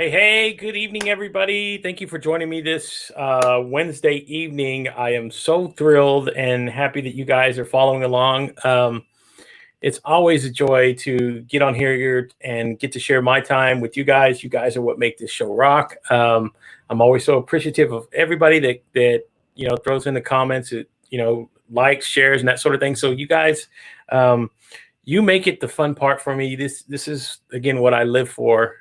Hey, good evening, everybody. Thank you for joining me this Wednesday evening. I am so thrilled and happy that you guys are following along. It's always a joy to get on here and get to share my time with you guys. You guys are what make this show rock. I'm always so appreciative of everybody that throws in the comments, likes, shares, and that sort of thing. So you guys, you make it the fun part for me. This is again what I live for,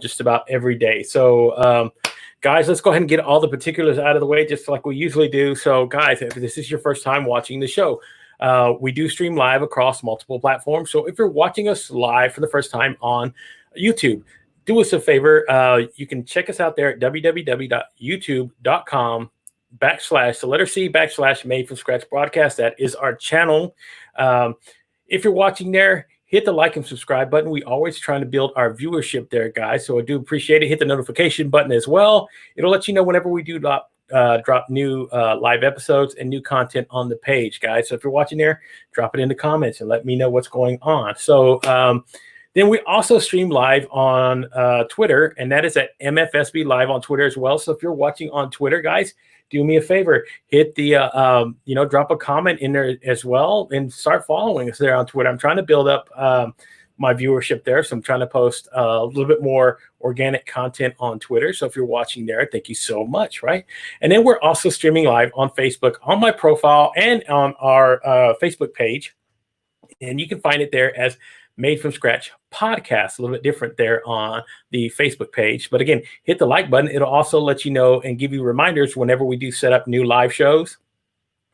just about every day. So guys, let's go ahead and get all the particulars out of the way, just like we usually do. So guys, if this is your first time watching the show, we do stream live across multiple platforms. So if you're watching us live for the first time on YouTube, do us a favor. You can check us out there at www.youtube.com/Made from Scratch Broadcast. That is our channel. If you're watching there, hit the like and subscribe button. We always trying to build our viewership there, guys. So I do appreciate it. Hit the notification button as well. It'll let you know whenever we do drop new live episodes and new content on the page, guys. So if you're watching there, drop it in the comments and let me know what's going on. So then we also stream live on Twitter, and that is at MFSB Live on Twitter as well. So if you're watching on Twitter, guys, do me a favor, hit the, drop a comment in there as well and start following us there on Twitter. I'm trying to build up my viewership there. So I'm trying to post a little bit more organic content on Twitter. So if you're watching there, thank you so much, right? And then we're also streaming live on Facebook on my profile and on our Facebook page. And you can find it there as Made from Scratch Podcast, a little bit different there on the Facebook page. But again, hit the like button. It'll also let you know and give you reminders whenever we do set up new live shows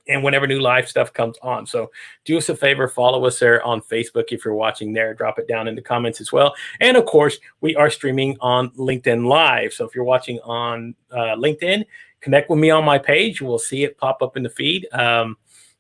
and whenever new live stuff comes on. So do us a favor, follow us there on Facebook. If you're watching there, drop it down in the comments as well. And of course, we are streaming on LinkedIn Live. So if you're watching on LinkedIn, connect with me on my page. We'll see it pop up in the feed.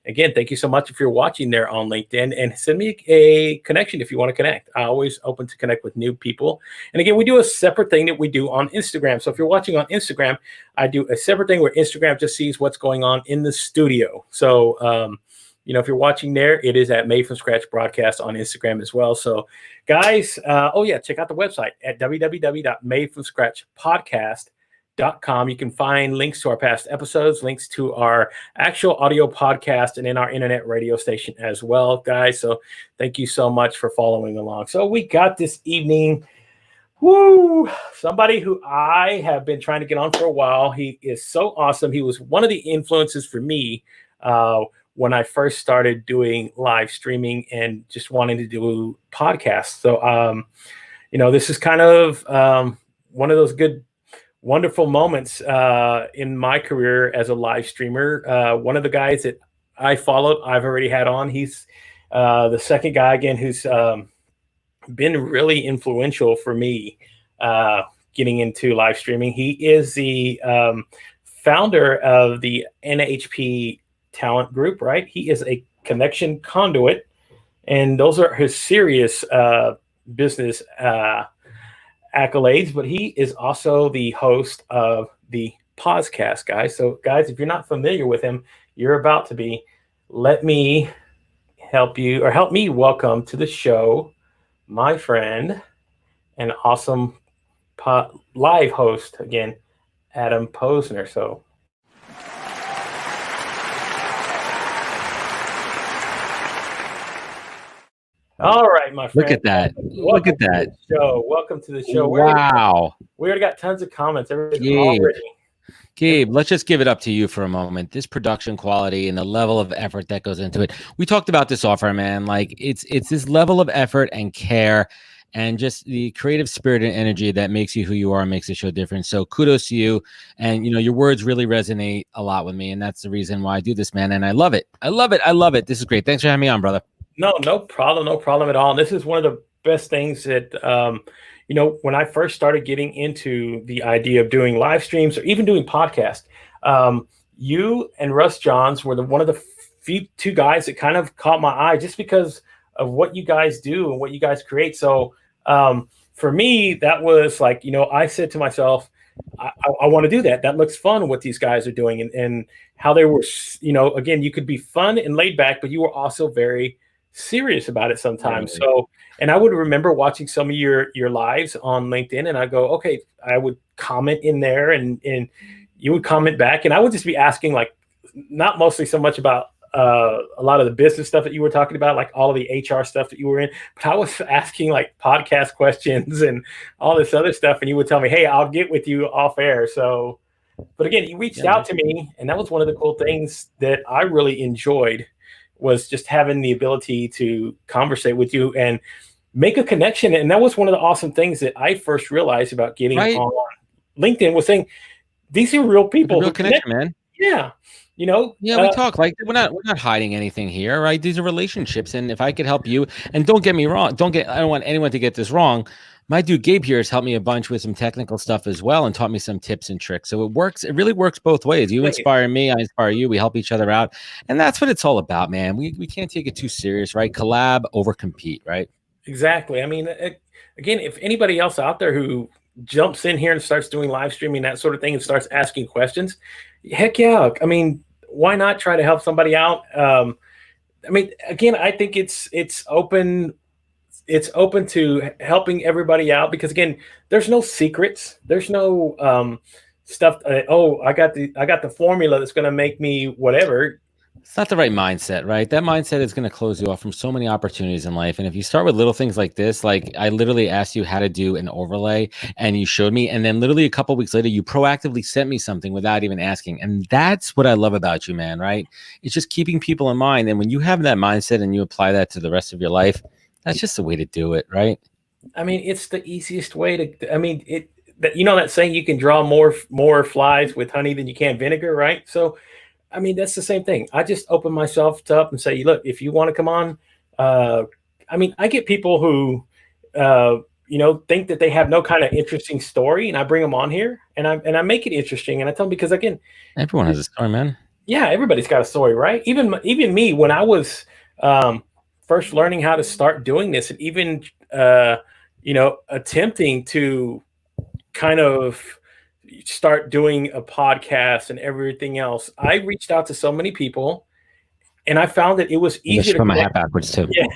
Again, thank you so much if you're watching there on LinkedIn, and send me a connection if you want to connect. I'm always open to connect with new people. And again, we do a separate thing that we do on Instagram. So if you're watching on Instagram, I do a separate thing where Instagram just sees what's going on in the studio. So, if you're watching there, it is at Made from Scratch Broadcast on Instagram as well. So guys, check out the website at www.madefromscratchpodcast.com. You can find links to our past episodes, links to our actual audio podcast, and in our internet radio station as well, guys. So thank you so much for following along. So we got this evening, somebody who I have been trying to get on for a while. He is so awesome. He was one of the influences for me when I first started doing live streaming and just wanting to do podcasts. So, this is kind of one of those wonderful moments in my career as a live streamer. One of the guys that I followed, I've already had on. He's the second guy again who's been really influential for me getting into live streaming. He is the founder of the NHP Talent Group, right? He is a connection conduit, and those are his serious business accolades, but he is also the host of the podcast, guys. So guys, if you're not familiar with him, you're about to be. Let me help me welcome to the show my friend and awesome live host again, Adam Posner. So all right, my friend. Look at that. Look at that. Welcome to the show. Wow. We already got tons of comments. Already. Gabe, let's just give it up to you for a moment. This production quality and the level of effort that goes into it. We talked about this offer, man. Like it's this level of effort and care and just the creative spirit and energy that makes you who you are and makes the show different. So kudos to you. And, your words really resonate a lot with me. And that's the reason why I do this, man. And I love it. I love it. This is great. Thanks for having me on, brother. No problem at all. And this is one of the best things that, when I first started getting into the idea of doing live streams or even doing podcasts, you and Russ Johns were one of the two guys that kind of caught my eye just because of what you guys do and what you guys create. So for me, that was like, I said to myself, I want to do that. That looks fun what these guys are doing and how they were, again, you could be fun and laid back, but you were also very serious about it sometimes. Right. So, and I would remember watching some of your lives on LinkedIn, and I go, okay, I would comment in there, and you would comment back, and I would just be asking, like, not mostly so much about a lot of the business stuff that you were talking about, like all of the HR stuff that you were in, but I was asking like podcast questions and all this other stuff, and you would tell me, hey, I'll get with you off air. So, but again, you reached out to me, and that was one of the cool things that I really enjoyed, was just having the ability to conversate with you and make a connection. And that was one of the awesome things that I first realized about getting on LinkedIn, was saying these are real people. Real connection, man. Yeah. You know, yeah, we talk like we're not hiding anything here, right? These are relationships, and if I could help you, and don't get me wrong, I don't want anyone to get this wrong. My dude Gabe here has helped me a bunch with some technical stuff as well, and taught me some tips and tricks. So it works. It really works both ways. You inspire me, I inspire you. We help each other out, and that's what it's all about, man. We can't take it too serious, right? Collab over compete, right? Exactly. I mean, again, if anybody else out there who jumps in here and starts doing live streaming, that sort of thing, and starts asking questions, heck yeah. I mean, why not try to help somebody out? I mean, again, I think it's open. It's open to helping everybody out, because again, there's no secrets. There's no stuff. I got the formula that's going to make me whatever. It's not the right mindset, right? That mindset is going to close you off from so many opportunities in life. And if you start with little things like this, like I literally asked you how to do an overlay and you showed me, and then literally a couple of weeks later, you proactively sent me something without even asking. And that's what I love about you, man, right? It's just keeping people in mind. And when you have that mindset and you apply that to the rest of your life, that's just the way to do it, right? I mean, it's the easiest way to, I mean, you know that saying, you can draw more flies with honey than you can vinegar, right? So, I mean, that's the same thing. I just open myself up and say, look, if you want to come on, I mean, I get people who, think that they have no kind of interesting story, and I bring them on here, and I make it interesting, and I tell them, because again, everyone has a story, man. Yeah, everybody's got a story, right? Even me, when I was first learning how to start doing this, and even attempting to kind of start doing a podcast and everything else, I reached out to so many people, and I found that it was easier to put my hat backwards too. Yeah.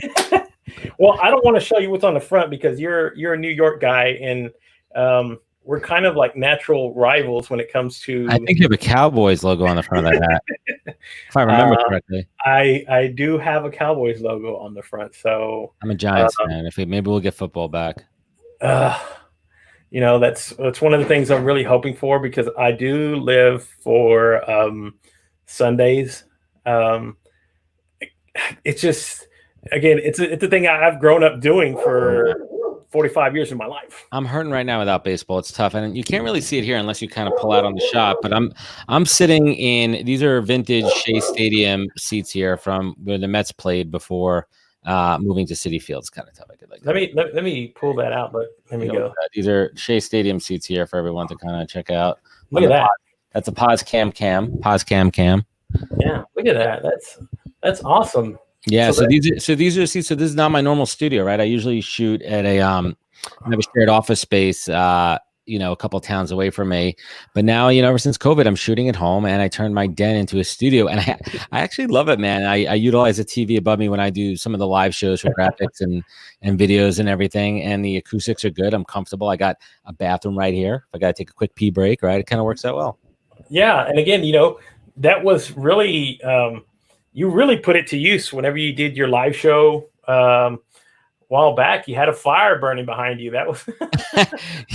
Well, I don't want to show you what's on the front, because you're a New York guy, and we're kind of like natural rivals when it comes to. I think you have a Cowboys logo on the front of that hat, if I remember correctly. I do have a Cowboys logo on the front, so I'm a Giants fan. Maybe we'll get football back. That's one of the things I'm really hoping for, because I do live for Sundays. It's just, again, it's a thing I've grown up doing for 45 years of my life. I'm hurting right now without baseball. It's tough, and you can't really see it here unless you kind of pull out on the shot. But I'm sitting in, these are vintage Shea Stadium seats here from where the Mets played before moving to Citi Field. It's kind of tough. I could let me pull that out, but let me go. These are Shea Stadium seats here for everyone to kind of check out. Look at that. That's a Pos Cam. Yeah, look at that. That's awesome. Yeah, so these are seats. So this is not my normal studio, right? I usually shoot at I have a shared office space, a couple towns away from me. But now, ever since COVID, I'm shooting at home, and I turned my den into a studio, and I actually love it, man. I utilize a TV above me when I do some of the live shows for graphics and videos and everything, and the acoustics are good. I'm comfortable. I got a bathroom right here. If I got to take a quick pee break, right? It kind of works out well. Yeah, and again, that was really. You really put it to use whenever you did your live show a while back. You had a fire burning behind you. That was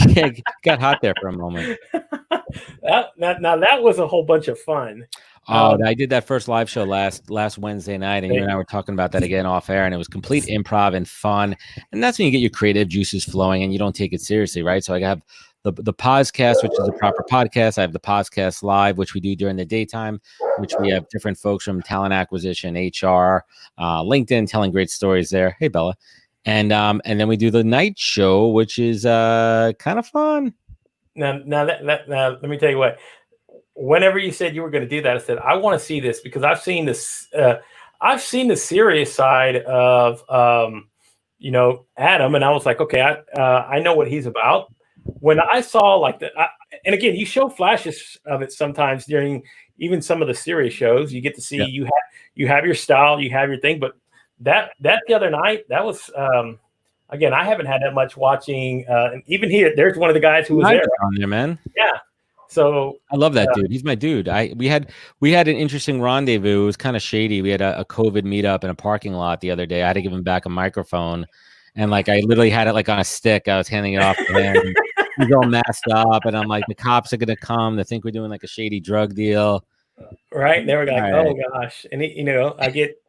yeah, it got hot there for a moment. Now that was a whole bunch of fun. I did that first live show last Wednesday night, and you and I were talking about that again off air, and it was complete improv and fun. And that's when you get your creative juices flowing, and you don't take it seriously, right? So I have the podcast, which is a proper podcast. I have the podcast live, which we do during the daytime, which we have different folks from talent acquisition, HR, LinkedIn, telling great stories there. Hey, Bella. And then we do the night show, which is kind of fun. Now let me tell you what. Whenever you said you were going to do that, I said, I want to see this, because I've seen this. I've seen the serious side of Adam, and I was like, okay, I know what he's about. When I saw like that, and again, you show flashes of it sometimes during even some of the serious shows. You get to see you have your style, you have your thing, but that the other night, that was again, I haven't had that much watching. And even here, there's one of the guys who was there. On there, man. Yeah. So I love that dude. He's my dude. We had an interesting rendezvous. It was kind of shady. We had a COVID meetup in a parking lot the other day. I had to give him back a microphone, and like I literally had it like on a stick. I was handing it off to him. He's all masked up, and I'm like, the cops are gonna come. They think we're doing like a shady drug deal. Right. They were like, oh gosh. And I get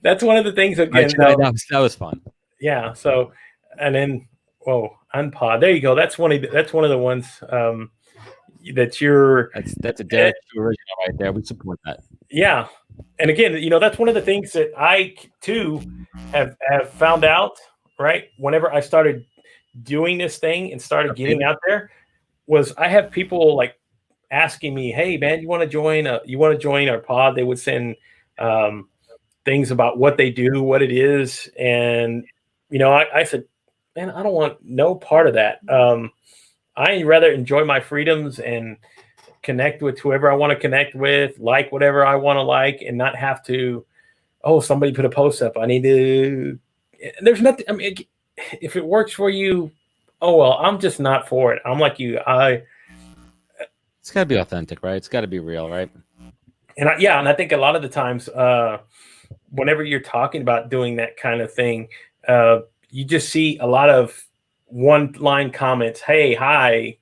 that's one of the things again. That was fun. Yeah. So, and then Unpod. There you go. That's one of the ones that you're. That's a Derek original right there. We support that. Yeah, and again, that's one of the things that I too have found out. Right, whenever I started doing this thing and started getting out there, was I have people like asking me, "Hey, man, you want to join our pod?" They would send things about what they do, what it is, and I said, man, I don't want no part of that. I rather enjoy my freedoms and connect with whoever I want to connect with, like whatever I want to like, and not have to, somebody put a post up. I need to, there's nothing. I mean, if it works for you, I'm just not for it. I'm like you. It's got to be authentic, right? It's got to be real, right? And I think a lot of the times, whenever you're talking about doing that kind of thing, you just see a lot of one-line comments. Hey, hi,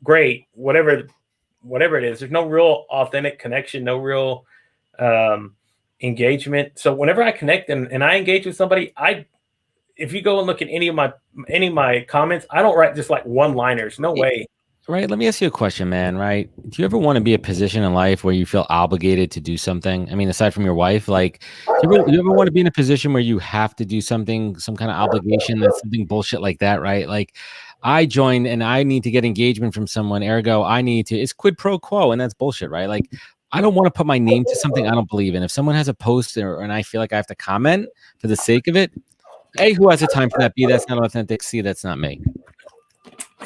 great, whatever it is. There's no real authentic connection, no real engagement. So whenever I connect and I engage with somebody, if you go and look at any of my comments, I don't write just like one-liners. No way. Right. Let me ask you a question, man. Right. Do you ever want to be a position in life where you feel obligated to do something? I mean, aside from your wife, like, do you ever want to be in a position where you have to do something, some kind of obligation, that's something bullshit like that, right? Like, I joined and I need to get engagement from someone. Ergo, it's quid pro quo, and that's bullshit, right? Like, I don't want to put my name to something I don't believe in. If someone has a post and I feel like I have to comment for the sake of it, A, who has the time for that? B, that's not authentic. C, that's not me.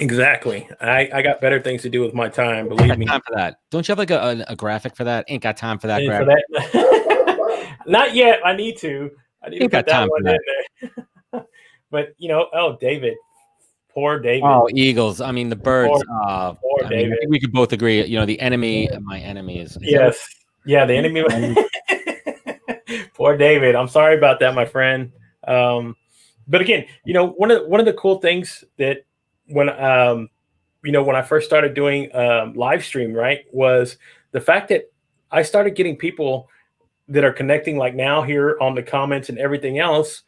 Exactly. I got better things to do with my time. Believe me. Time for that. Don't you have like a graphic for that? Ain't got time for that. Not yet. I need to. Ain't got time for that. In there. But David. Poor David. Oh, Eagles. I mean, the birds. Poor David. I think we could both agree. The enemy. My enemy is. Yes. Yeah. The enemy. Poor David. I'm sorry about that, my friend. But again, one of the cool things that when I first started doing live stream, right, was the fact that I started getting people that are connecting like now here on the comments and everything else.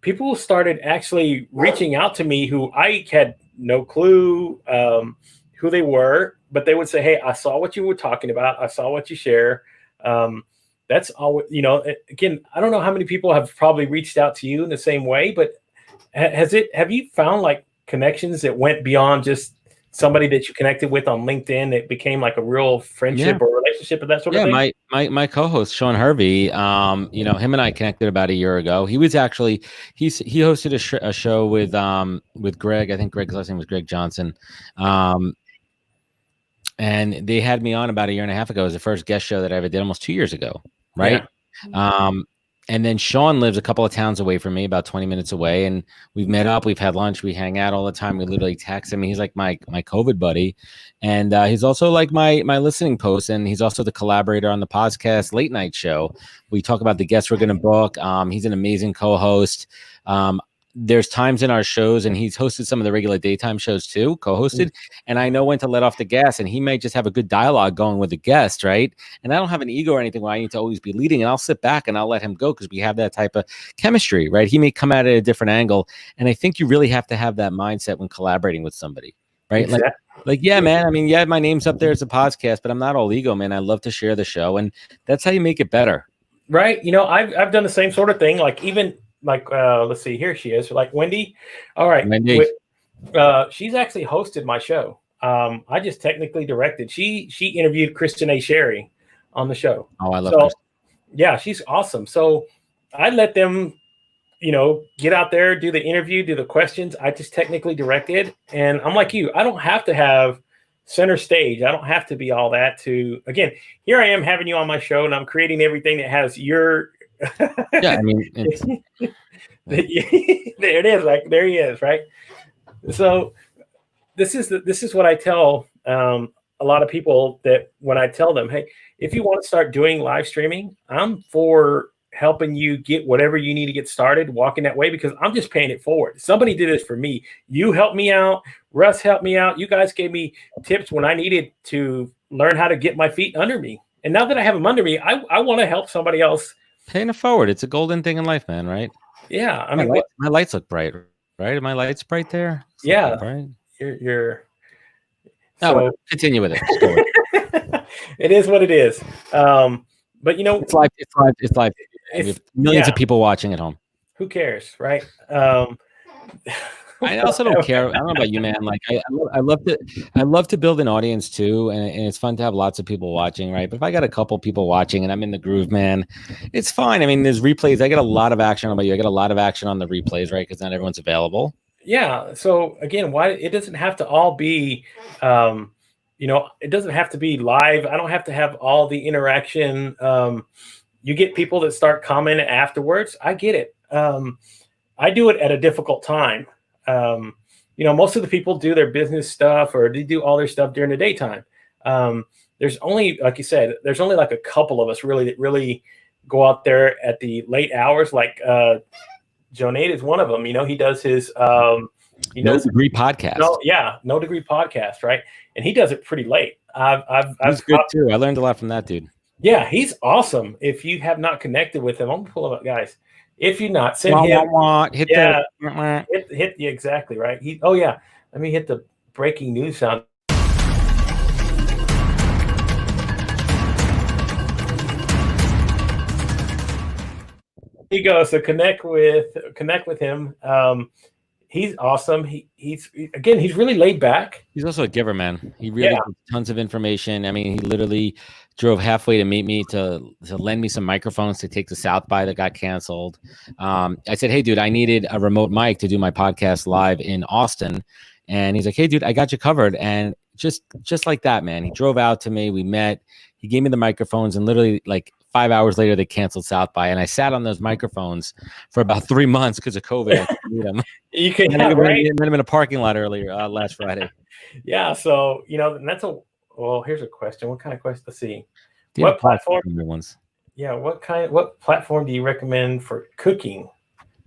People started actually reaching out to me who I had no clue who they were, but they would say, hey, I saw what you were talking about. I saw what you share. That's all, again, I don't know how many people have probably reached out to you in the same way, but have you found like connections that went beyond just somebody that you connected with on LinkedIn that became like a real friendship or relationship or that sort of thing? My co-host Sean Hervey, him and I connected about a year ago. He was actually he hosted a show with Greg. I think Greg's last name was Greg Johnson, and they had me on about a year and a half ago as the first guest show that I ever did, almost 2 years ago, right? Yeah. And then Sean lives a couple of towns away from me, about 20 minutes away. And we've met up, we've had lunch, we hang out all the time. We literally text him. He's like my COVID buddy. And he's also like my listening post. And he's also the collaborator on the podcast Late Night Show. We talk about the guests we're going to book. He's an amazing co-host. There's times in our shows, and he's hosted some of the regular daytime shows too, co-hosted. And I know when to let off the gas, and he may just have a good dialogue going with the guest, right? And I don't have an ego or anything where I need to always be leading, and I'll sit back and I'll let him go because we have that type of chemistry, right? He may come at it at a different angle. And I think you really have to have that mindset when collaborating with somebody, right? Exactly. Like, yeah, man. I mean, yeah, my name's up there as a podcast, but I'm not all ego, man. I love to share the show, and that's how you make it better. Right. I've done the same sort of thing. Like even like, let's see, here she is. Like Wendy. All right. Wendy. She's actually hosted my show. I just technically directed. She interviewed Kristen A. Sherry on the show. Oh, I love her. Yeah, she's awesome. So I let them, get out there, do the interview, do the questions. I just technically directed. And I'm like you, I don't have to have center stage. I don't have to be all that again, here I am having you on my show, and I'm creating everything that has your Yeah, I mean, it's there it is. Like there he is, right? So this is what I tell a lot of people, that when I tell them, hey, if you want to start doing live streaming, I'm for helping you get whatever you need to get started walking that way, because I'm just paying it forward. Somebody did this for me. You helped me out. Russ helped me out. You guys gave me tips when I needed to learn how to get my feet under me. And now that I have them under me, I want to help somebody else. paying it forward. It's a golden thing in life, man, right? Yeah. I My, mean, my lights look bright, right? Are my lights bright there? yeah, Bright? you're No, so continue with it. Just go with it. it is what it is. But you know, It's live. It's live. It's live. We have millions yeah, of people watching at home. who cares, right? I also don't care. I don't know about you, man. Like I love to build an audience too, and it's fun to have lots of people watching, right? But if I got a couple people watching and I'm in the groove, man, it's fine. I mean, there's replays. I get a lot of action on you. I get a lot of action on the replays, right? Because not everyone's available. Yeah. So again, why it doesn't have to all be, it doesn't have to be live. I don't have to have all the interaction. You get people that start commenting afterwards. I get it. I do it at a difficult time. Most of the people do their business stuff, or they do all their stuff during the daytime. There's only, like you said, there's only like a couple of us really that really go out there at the late hours. Like Joe Nate is one of them. He does his No Degree podcast. No Degree podcast, right? And he does it pretty late. He's good too. I learned a lot from that dude. Yeah, he's awesome. If you have not connected with him, I'm gonna pull him up, guys. If you're not, send him. Hit exactly right. Let me hit the breaking news sound. He goes, so connect with him. He's awesome. He's really laid back. He's also a giver, man. He really gives tons of information. I mean, he literally drove halfway to meet me to lend me some microphones to take to South by that got canceled. I said, hey, dude, I needed a remote mic to do my podcast live in Austin. And he's like, hey, dude, I got you covered. And just like that, man, he drove out to me. We met. He gave me the microphones, and literally like 5 hours later, they canceled South by, and I sat on those microphones for about 3 months because of COVID. I couldn't need them. You can met him in a parking lot earlier last Friday. Yeah, so and that's here's a question. What kind of question? Let's see. What platform? Yeah, what platform do you recommend for cooking?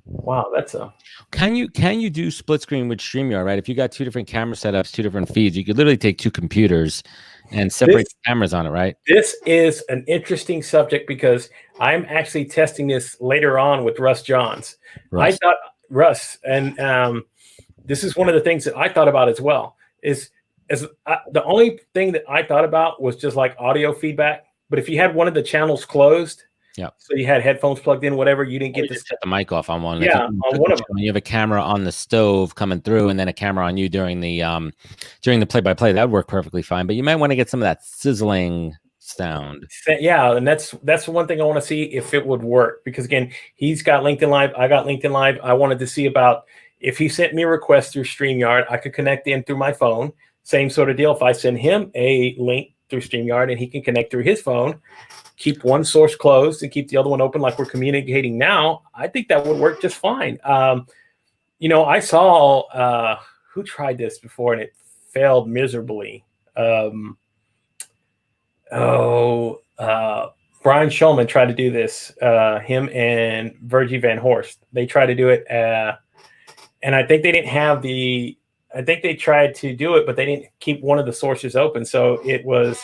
Wow, that's a. Can you do split screen with StreamYard, right? If you got two different camera setups, two different feeds, you could literally take two computers and separate cameras on it, right? This is an interesting subject because I'm actually testing this later on with Russ Johns. I thought Russ, and this is one of the things that I thought about as well. The only thing that I thought about was just like audio feedback. But if you had one of the channels closed, so you had headphones plugged in, whatever, you didn't get to set the mic off on one. Yeah, on one of them. You have a camera on the stove coming through, and then a camera on you during the play-by-play. That would work perfectly fine. But you might want to get some of that sizzling sound. Yeah, and that's one thing I want to see if it would work, because again, he's got LinkedIn Live, I got LinkedIn Live. I wanted to see about if he sent me a request through StreamYard, I could connect in through my phone. Same sort of deal. If I send him a link through StreamYard and he can connect through his phone, keep one source closed and keep the other one open like we're communicating now, I think that would work just fine. I saw who tried this before and it failed miserably. Brian Shulman tried to do this. Him and Virgie Van Horst. They tried to do it, and I think they didn't have I think they tried to do it, but they didn't keep one of the sources open, so it was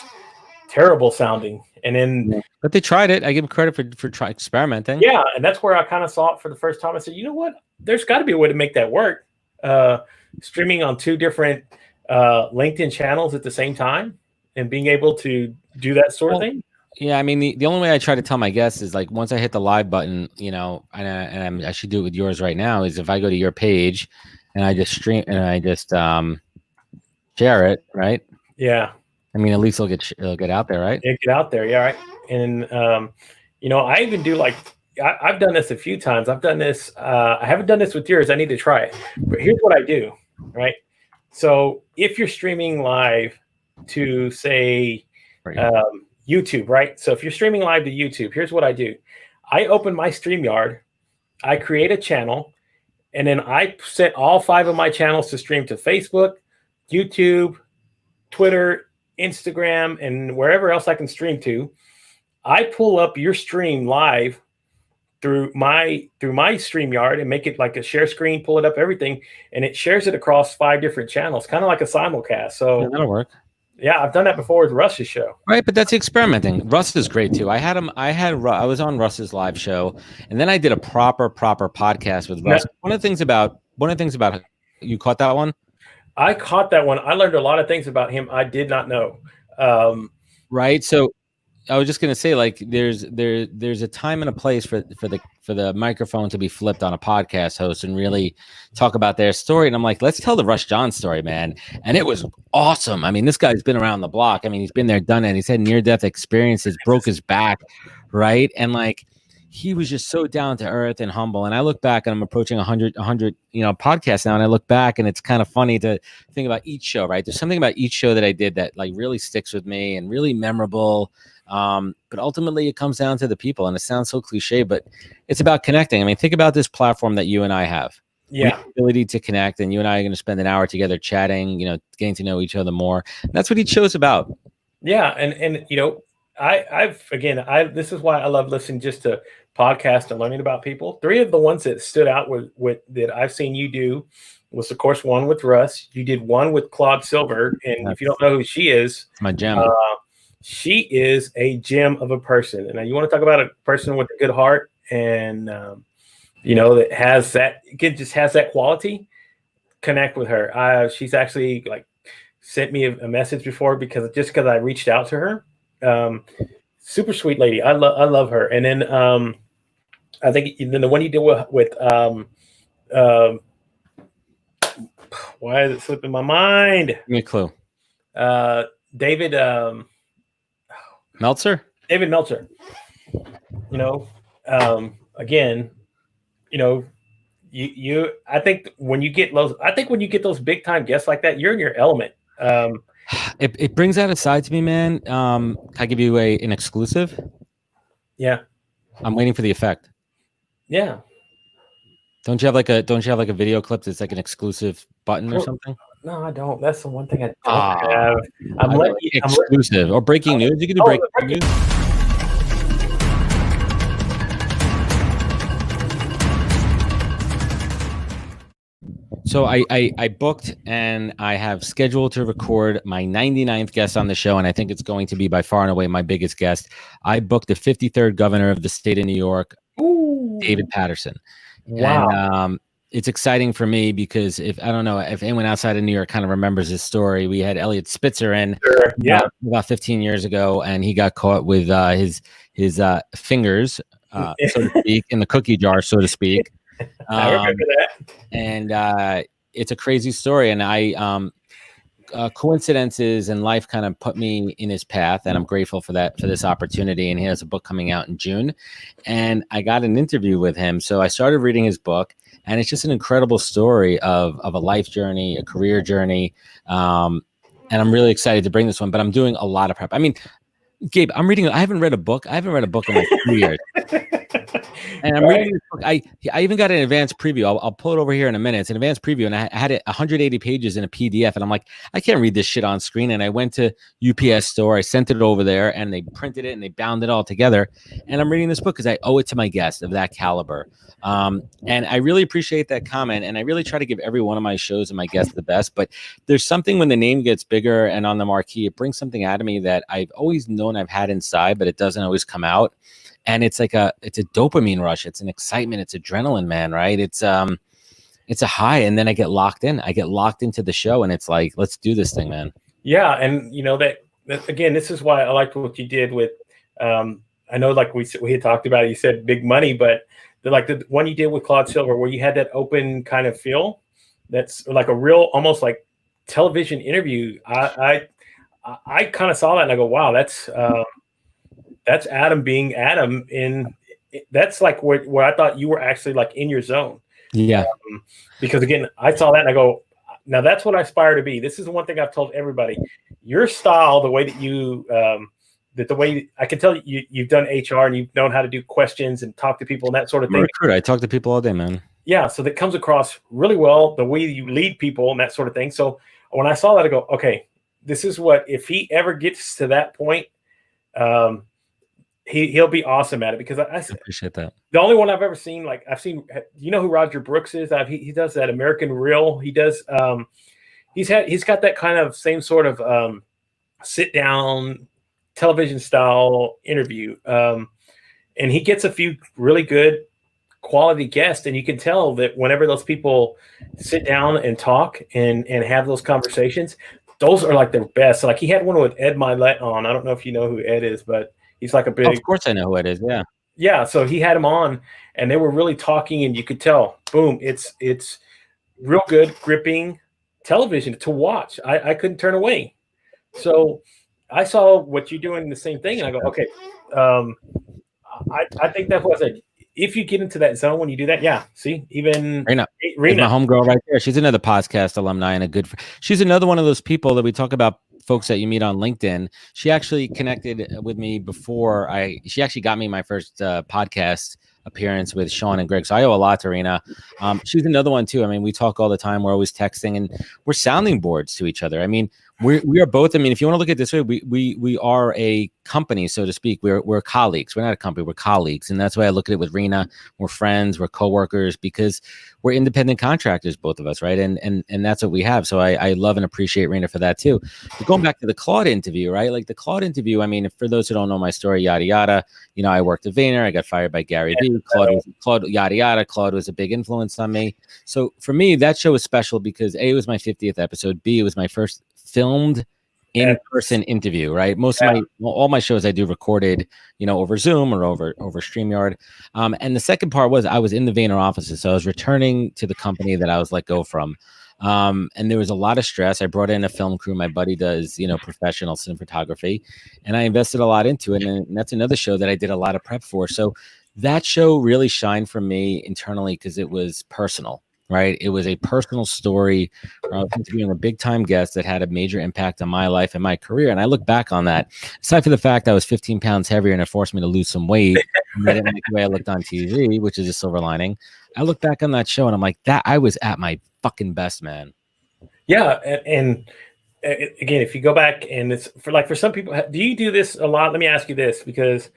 terrible sounding. And then, but they tried it. I give them credit for experimenting. Yeah, and that's where I kind of saw it for the first time. I said, you know what? There's got to be a way to make that work. Streaming on two different LinkedIn channels at the same time and being able to do that sort of thing. Yeah, I mean, the only way I try to tell my guests is like once I hit the live button, and I should do it with yours right now, is if I go to your page and I just stream and I just share it, right? Yeah. I mean, at least it'll get out there, right? Get out there, yeah, right. And I even do I've done this a few times. I've done this. I haven't done this with yours. I need to try it. But here's what I do, right? So if you're streaming live to say YouTube, right? So if you're streaming live to YouTube, here's what I do. I open my StreamYard, I create a channel, and then I set all 5 of my channels to stream to Facebook, YouTube, Twitter, Instagram, and wherever else I can stream to. I pull up your stream live through my StreamYard and make it like a share screen, pull it up, everything, and it shares it across 5 different channels, kind of like a simulcast. So Yeah, that'll work. yeah, I've done that before with Russ's show. Right, but that's experimenting. Russ is great too. I was on Russ's live show, and then I did a proper podcast with Russ. One of the things about you caught that one? I caught that one. I learned a lot of things about him I did not know. Right. So I was just gonna say, like, there's a time and a place for the microphone to be flipped on a podcast host and really talk about their story. And I'm like, let's tell the Russ John story, man. And it was awesome. I mean, this guy's been around the block. I mean, he's been there, done it. He's had near-death experiences, broke his back, right? And like, he was just so down to earth and humble. And I look back, and I'm approaching 100, podcasts now. And I look back, and it's kind of funny to think about each show, right? There's something about each show that I did that like really sticks with me and really memorable. But ultimately it comes down to the people, and it sounds so cliche, but it's about connecting. I mean, think about this platform that you and I have. Yeah. We have the ability to connect, and you and I are going to spend an hour together chatting, getting to know each other more. And that's what each show's about. Yeah. And this is why I love listening just to podcasts and learning about people. 3 of the ones that stood out with that I've seen you do was, of course, one with Russ. You did one with Claude Silver. And if you don't know who she is, it's my gem. She is a gem of a person. And you want to talk about a person with a good heart and, that has that, just has that quality, connect with her. She's actually like sent me a message before because I reached out to her. Super sweet lady. I love her. And then I think then the one you did with why is it slipping my mind? Give me a clue. David Meltzer. Again, I think when you get those big time guests like that, you're in your element. It brings out a side to me, man. Can I give you an exclusive? Yeah. I'm waiting for the effect. Yeah. Don't you have like a video clip that's like an exclusive button or something? No, I don't. That's the one thing I don't have. I'm exclusive or breaking news. You can do breaking news. So I booked, and I have scheduled to record my 99th guest on the show, and I think it's going to be by far and away my biggest guest. I booked the 53rd governor of the state of New York, David Paterson. Wow. And it's exciting for me because if anyone outside of New York kind of remembers this story, we had Elliot Spitzer in about 15 years ago, and he got caught with his fingers, so to speak, in the cookie jar, so to speak. I remember that. And it's a crazy story, and I coincidences in life kind of put me in his path, and I'm grateful for this opportunity. And he has a book coming out in June, and I got an interview with him, so I started reading his book, and it's just an incredible story of a life journey, a career journey, and I'm really excited to bring this one. But I'm doing a lot of prep. I mean, Gabe, I haven't read a book in like 2 years. And I'm reading this book. I even got an advanced preview. I'll pull it over here in a minute. It's an advanced preview, and I had it 180 pages in a PDF. And I'm like, I can't read this shit on screen. And I went to UPS store. I sent it over there, and they printed it and they bound it all together. And I'm reading this book because I owe it to my guest of that caliber. And I really appreciate that comment. And I really try to give every one of my shows and my guests the best. But there's something when the name gets bigger and on the marquee, it brings something out of me that I've always known I've had inside, but it doesn't always come out. And it's like it's a dopamine rush. It's an excitement. It's adrenaline, man. Right. It's a high. And then I get locked in. I get locked into the show, and it's like, let's do this thing, man. Yeah. And that again, this is why I liked what you did with, I know like we had talked about it, you said big money, but the one you did with Claude Silver, where you had that open kind of feel, that's like a real, almost like television interview. I kind of saw that and I go, wow, that's Adam being Adam. That's like where I thought you were actually like in your zone. Yeah. Because again, I saw that and I go, now that's what I aspire to be. This is the one thing I've told everybody. Your style, the way that you that the way I can tell you've done HR and you've known how to do questions and talk to people and that sort of I'm a thing. recruiter. I talk to people all day, man. Yeah, so that comes across really well, the way you lead people and that sort of thing. So when I saw that, I go, okay, this is what, if he ever gets to that point, he'll be awesome at it, because I appreciate that. The only one I've ever seen, like I've seen, you know who Roger Brooks is? He does that American Reel. He does, he's got that kind of same sort of sit down television style interview. And he gets a few really good quality guests, and you can tell that whenever those people sit down and talk and have those conversations, those are like the best. So like he had one with Ed Milet on. I don't know if you know who Ed is, but he's like a big. Oh, of course I know who it is. Yeah. Yeah. So he had him on, and they were really talking, and you could tell, boom, it's real good, gripping television to watch. I couldn't turn away. So I saw what you're doing, the same thing, and I go, okay. I think that was it. If you get into that zone when you do that, yeah. See, even Rena, my homegirl right there. She's another podcast alumni and a good. She's another one of those people that we talk about, folks that you meet on LinkedIn. She actually connected with me before she actually got me my first podcast appearance with Sean and Greg. So I owe a lot to Rena. She's another one too. I mean, we talk all the time. We're always texting, and we're sounding boards to each other. I mean, we are both. I mean, if you want to look at it this way, we are a company, so to speak. We're colleagues. We're not a company. We're colleagues, and that's why I look at it with Rena. We're friends. We're coworkers, because we're independent contractors, both of us, right? And that's what we have. So I love and appreciate Rena for that too. But going back to the Claude interview, right? Like the Claude interview. I mean, for those who don't know my story, yada yada. You know, I worked at Vayner. I got fired by Gary Vee. Claude, yada yada. Claude was a big influence on me. So for me, that show was special because A, it was my 50th episode. B, it was my first filmed in-person interview, right? All my shows I do recorded, you know, over Zoom or over StreamYard. And the second part was I was in the Vayner offices. So I was returning to the company that I was let go from. And there was a lot of stress. I brought in a film crew. My buddy does, you know, professional cinematography, and I invested a lot into it. And that's another show that I did a lot of prep for. So that show really shined for me internally because it was personal. Right. It was a personal story. I was interviewing a big time guest that had a major impact on my life and my career. And I look back on that, aside from the fact I was 15 pounds heavier and it forced me to lose some weight. And I didn't like the way I looked on TV, which is a silver lining. I look back on that show and I'm like, I was at my fucking best, man. Yeah. And again, if you go back, and it's for some people, do you do this a lot? Let me ask you this, because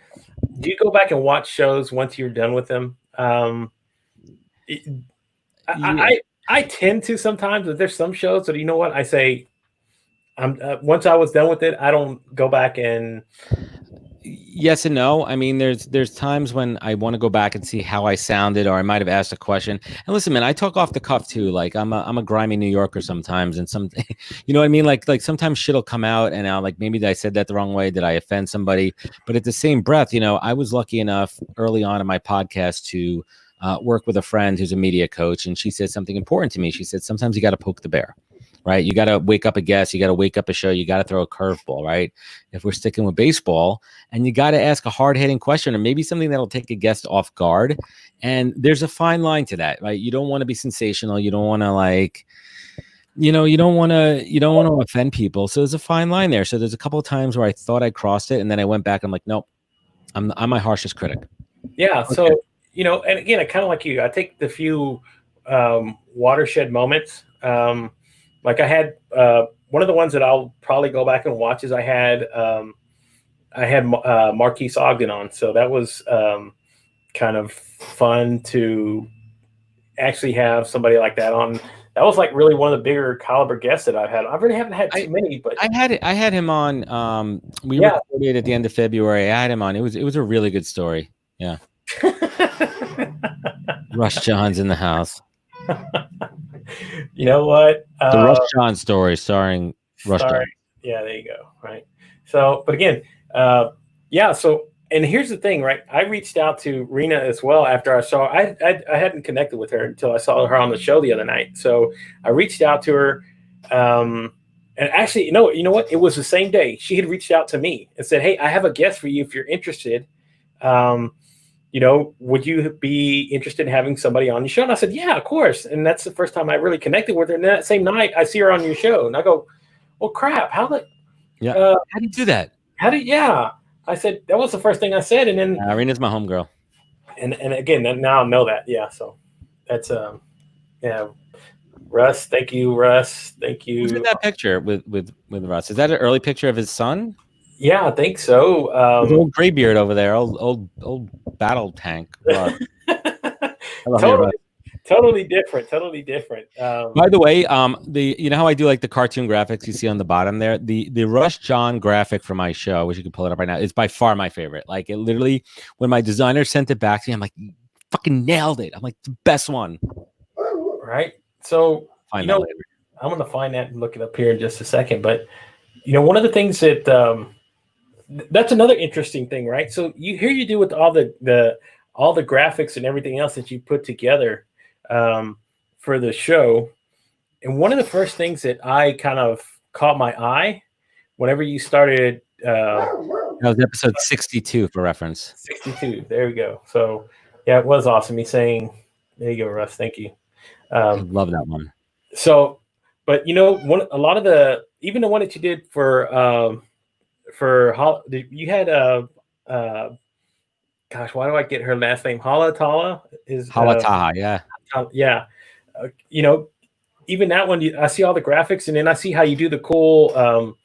do you go back and watch shows once you're done with them? I tend to sometimes, but there's some shows that, you know what, I say, once I was done with it, I don't go back and. Yes and no. I mean, there's times when I want to go back and see how I sounded, or I might have asked a question. And listen, man, I talk off the cuff too. Like I'm a grimy New Yorker sometimes, and you know what I mean? Like sometimes shit'll come out, and I'll like, maybe I said that the wrong way. Did I offend somebody? But at the same breath, you know, I was lucky enough early on in my podcast to work with a friend who's a media coach, and she said something important to me. She said, sometimes you got to poke the bear, right? You got to wake up a guest. You got to wake up a show. You got to throw a curveball, right? If we're sticking with baseball, and you got to ask a hard-hitting question, or maybe something that'll take a guest off guard. And there's a fine line to that, right? You don't want to be sensational. You don't want to you don't want to offend people. So there's a fine line there. So there's a couple of times where I thought I crossed it, and then I went back. I'm like, nope, I'm my harshest critic. Yeah. Okay. So, you know, and again, I kind of like you. I take the few watershed moments. Like I had one of the ones that I'll probably go back and watch is I had Marquise Ogden on. So that was kind of fun to actually have somebody like that on. That was like really one of the bigger caliber guests that I've had. I really haven't had too many, but I had him on. We recorded at the end of February. I had him on. It was a really good story. Yeah. Rush John's in the house. You know what? The Rush John story starring Rush John. Yeah, there you go. Right. So, but again, yeah. So, and here's the thing, right? I reached out to Rena as well after I saw. I hadn't connected with her until I saw her on the show the other night. So I reached out to her, and actually, you know what? It was the same day she had reached out to me and said, "Hey, I have a guest for you if you're interested. You know, would you be interested in having somebody on your show?" And I said, "Yeah, of course." And that's the first time I really connected with her. And that same night, I see her on your show, and I go, "Well, crap! How do you do that? Yeah." I said that was the first thing I said, and then Irina's my homegirl. and again, now I know that. Yeah, so that's yeah. Russ, thank you, Russ. Thank Who's in you. that picture with Russ? Is that an early picture of his son? Yeah, I think so. His old graybeard over there, old battle tank Russ. Hello, here, Russ. totally different. Totally different. By the way, you know how I do like the cartoon graphics you see on the bottom there? The Rush John graphic for my show, which you can pull it up right now, is by far my favorite. Like it literally, when my designer sent it back to me, I'm like, fucking nailed it. I'm like, the best one. Right. So Find that later. I'm gonna find that and look it up here in just a second. But one of the things that that's another interesting thing, right? So you do with all the graphics and everything else that you put together for the show. And one of the first things that I kind of caught my eye whenever you started. That was episode 62 for reference. 62. There we go. So yeah, it was awesome. He's saying, there you go, Russ. Thank you. I love that one. So, but a lot of even the one that you did for you had gosh, why do I get her last name? Halataha is Halataha, yeah. Yeah. Even that one, I see all the graphics, and then I see how you do the cool,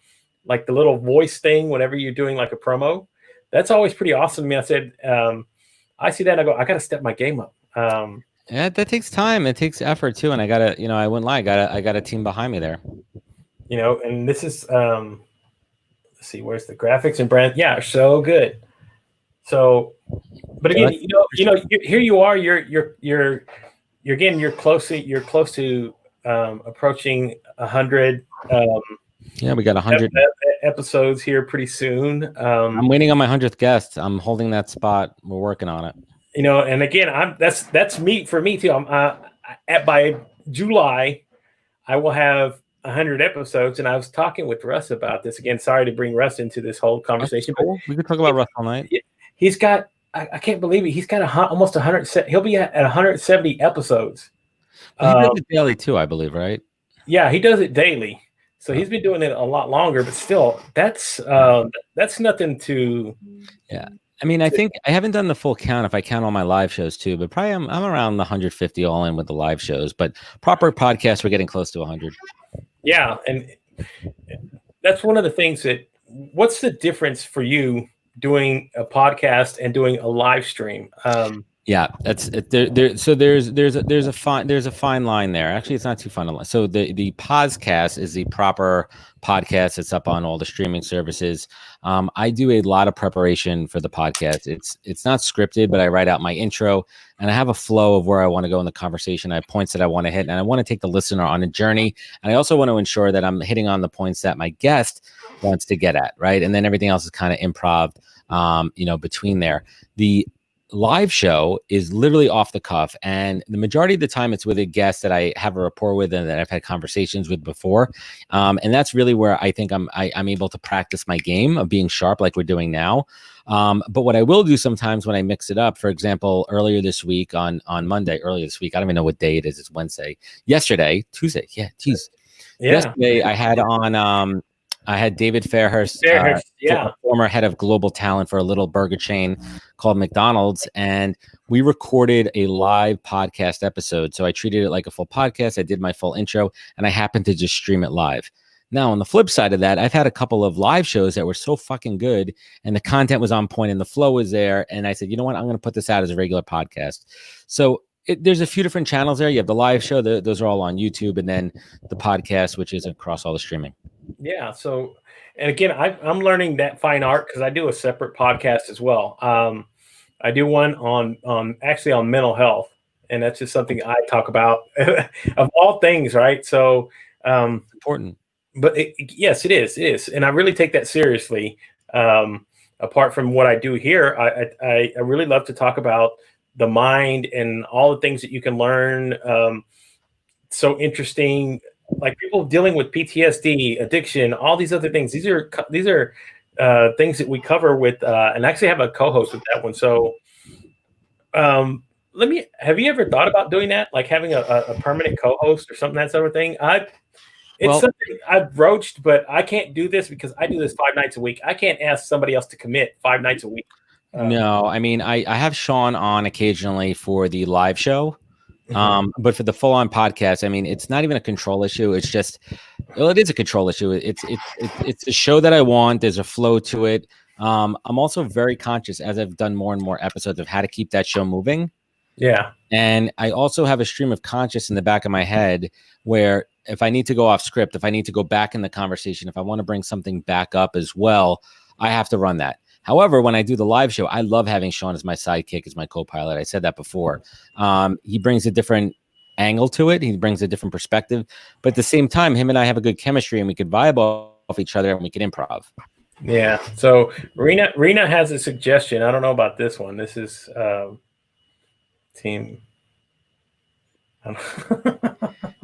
like the little voice thing whenever you're doing like a promo. That's always pretty awesome to me. I said, I see that and I go, I got to step my game up. Yeah, that takes time. It takes effort too. And I gotta, I wouldn't lie. I got a team behind me there. And this is, let's see, where's the graphics and brand? Yeah, so good. So, but again, here you are. You're again. You're close to approaching 100. Yeah, we got 100 episodes here pretty soon. I'm waiting on my 100th guest. I'm holding that spot. We're working on it. And again, that's me for me too. By July, I will have 100 episodes, and I was talking with Russ about this. Again, sorry to bring Russ into this whole conversation, cool. We could talk about Russ all night. He's got, I can't believe it. He's got almost 100. He'll be at 170 episodes. He does it daily too, I believe, right? Yeah, he does it daily. So he's been doing it a lot longer, but still, that's nothing to. Yeah, I mean, I think I haven't done the full count if I count all my live shows too, but probably I'm around the 150 all in with the live shows. But proper podcasts, we're getting close to 100. Yeah, and that's one of the things that. What's the difference for you doing a podcast and doing a live stream? Yeah, that's there. So there's a fine line there. Actually, it's not too fine a line. So the podcast is the proper podcast. It's up on all the streaming services. I do a lot of preparation for the podcast. It's not scripted, but I write out my intro and I have a flow of where I want to go in the conversation. I have points that I want to hit, and I want to take the listener on a journey. And I also want to ensure that I'm hitting on the points that my guest wants to get at, right? And then everything else is kind of improv, between there. The live show is literally off the cuff, and the majority of the time it's with a guest that I have a rapport with and that I've had conversations with before, and that's really where I think I'm able to practice my game of being sharp like we're doing now. But what I will do sometimes when I mix it up, for example, earlier this week on Monday, I don't even know what day it is. It's Wednesday. Tuesday. Yeah, geez. Yeah. Yesterday I had on I had David Fairhurst, former head of global talent for a little burger chain called McDonald's, and we recorded a live podcast episode. So I treated it like a full podcast. I did my full intro, and I happened to just stream it live. Now, on the flip side of that, I've had a couple of live shows that were so fucking good, and the content was on point, and the flow was there. And I said, you know what? I'm going to put this out as a regular podcast. So there's a few different channels there. You have the live show; those are all on YouTube, and then the podcast, which is across all the streaming. Yeah. So, and again, I'm learning that fine art because I do a separate podcast as well. I do one on mental health, and that's just something I talk about of all things, right? So, important. But yes, it is. It is, and I really take that seriously. Apart from what I do here, I really love to talk about the mind and all the things that you can learn. So interesting. Like people dealing with PTSD, addiction, all these other things. These are things that we cover with, and actually have a co-host with that one. So, have you ever thought about doing that? Like having a permanent co-host or something, that sort of thing? It's something I've broached, but I can't do this because I do this 5 nights a week. I can't ask somebody else to commit 5 nights a week. No, I mean, I have Sean on occasionally for the live show. But for the full-on podcast, I mean, it's not even a control issue. It's just, well, it is a control issue. It's a show that I want. There's a flow to it. I'm also very conscious as I've done more and more episodes of how to keep that show moving. Yeah. And I also have a stream of conscious in the back of my head where if I need to go off script, if I need to go back in the conversation, if I want to bring something back up as well, I have to run that. However, when I do the live show, I love having Sean as my sidekick, as my co-pilot. I said that before. He brings a different angle to it. He brings a different perspective. But at the same time, him and I have a good chemistry and we could vibe off each other and we could improv. Yeah. So Rena has a suggestion. I don't know about this one. This is team.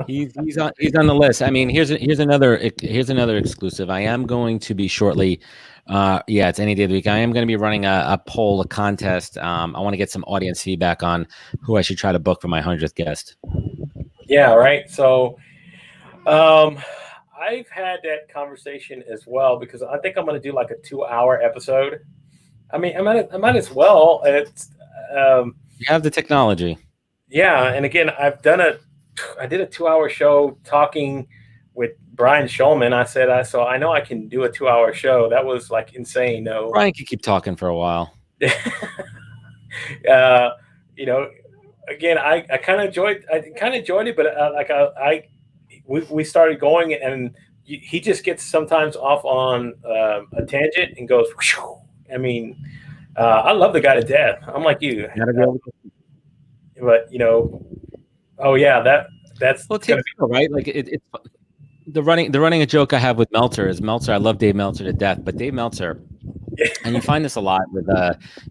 He's on the list. I mean, here's another exclusive. I am going to be shortly. It's any day of the week. I am going to be running a poll, a contest. I want to get some audience feedback on who I should try to book for my 100th guest. Yeah, right. So, I've had that conversation as well because I think I'm going to do like a 2-hour episode. I mean, I might as well. It's you have the technology. Yeah, and again, I did a 2-hour show talking with Brian Schulman. So I know I can do a 2-hour show. That was like insane. No, Brian could keep talking for a while. Again, I kind of enjoyed it, but we started going, and he just gets sometimes off on a tangent and goes. I mean, I love the guy to death. I'm like you, but oh yeah, that's right. Like it's the running a joke I have with Meltzer is Meltzer. I love Dave Meltzer to death, but Dave Meltzer, and you find this a lot with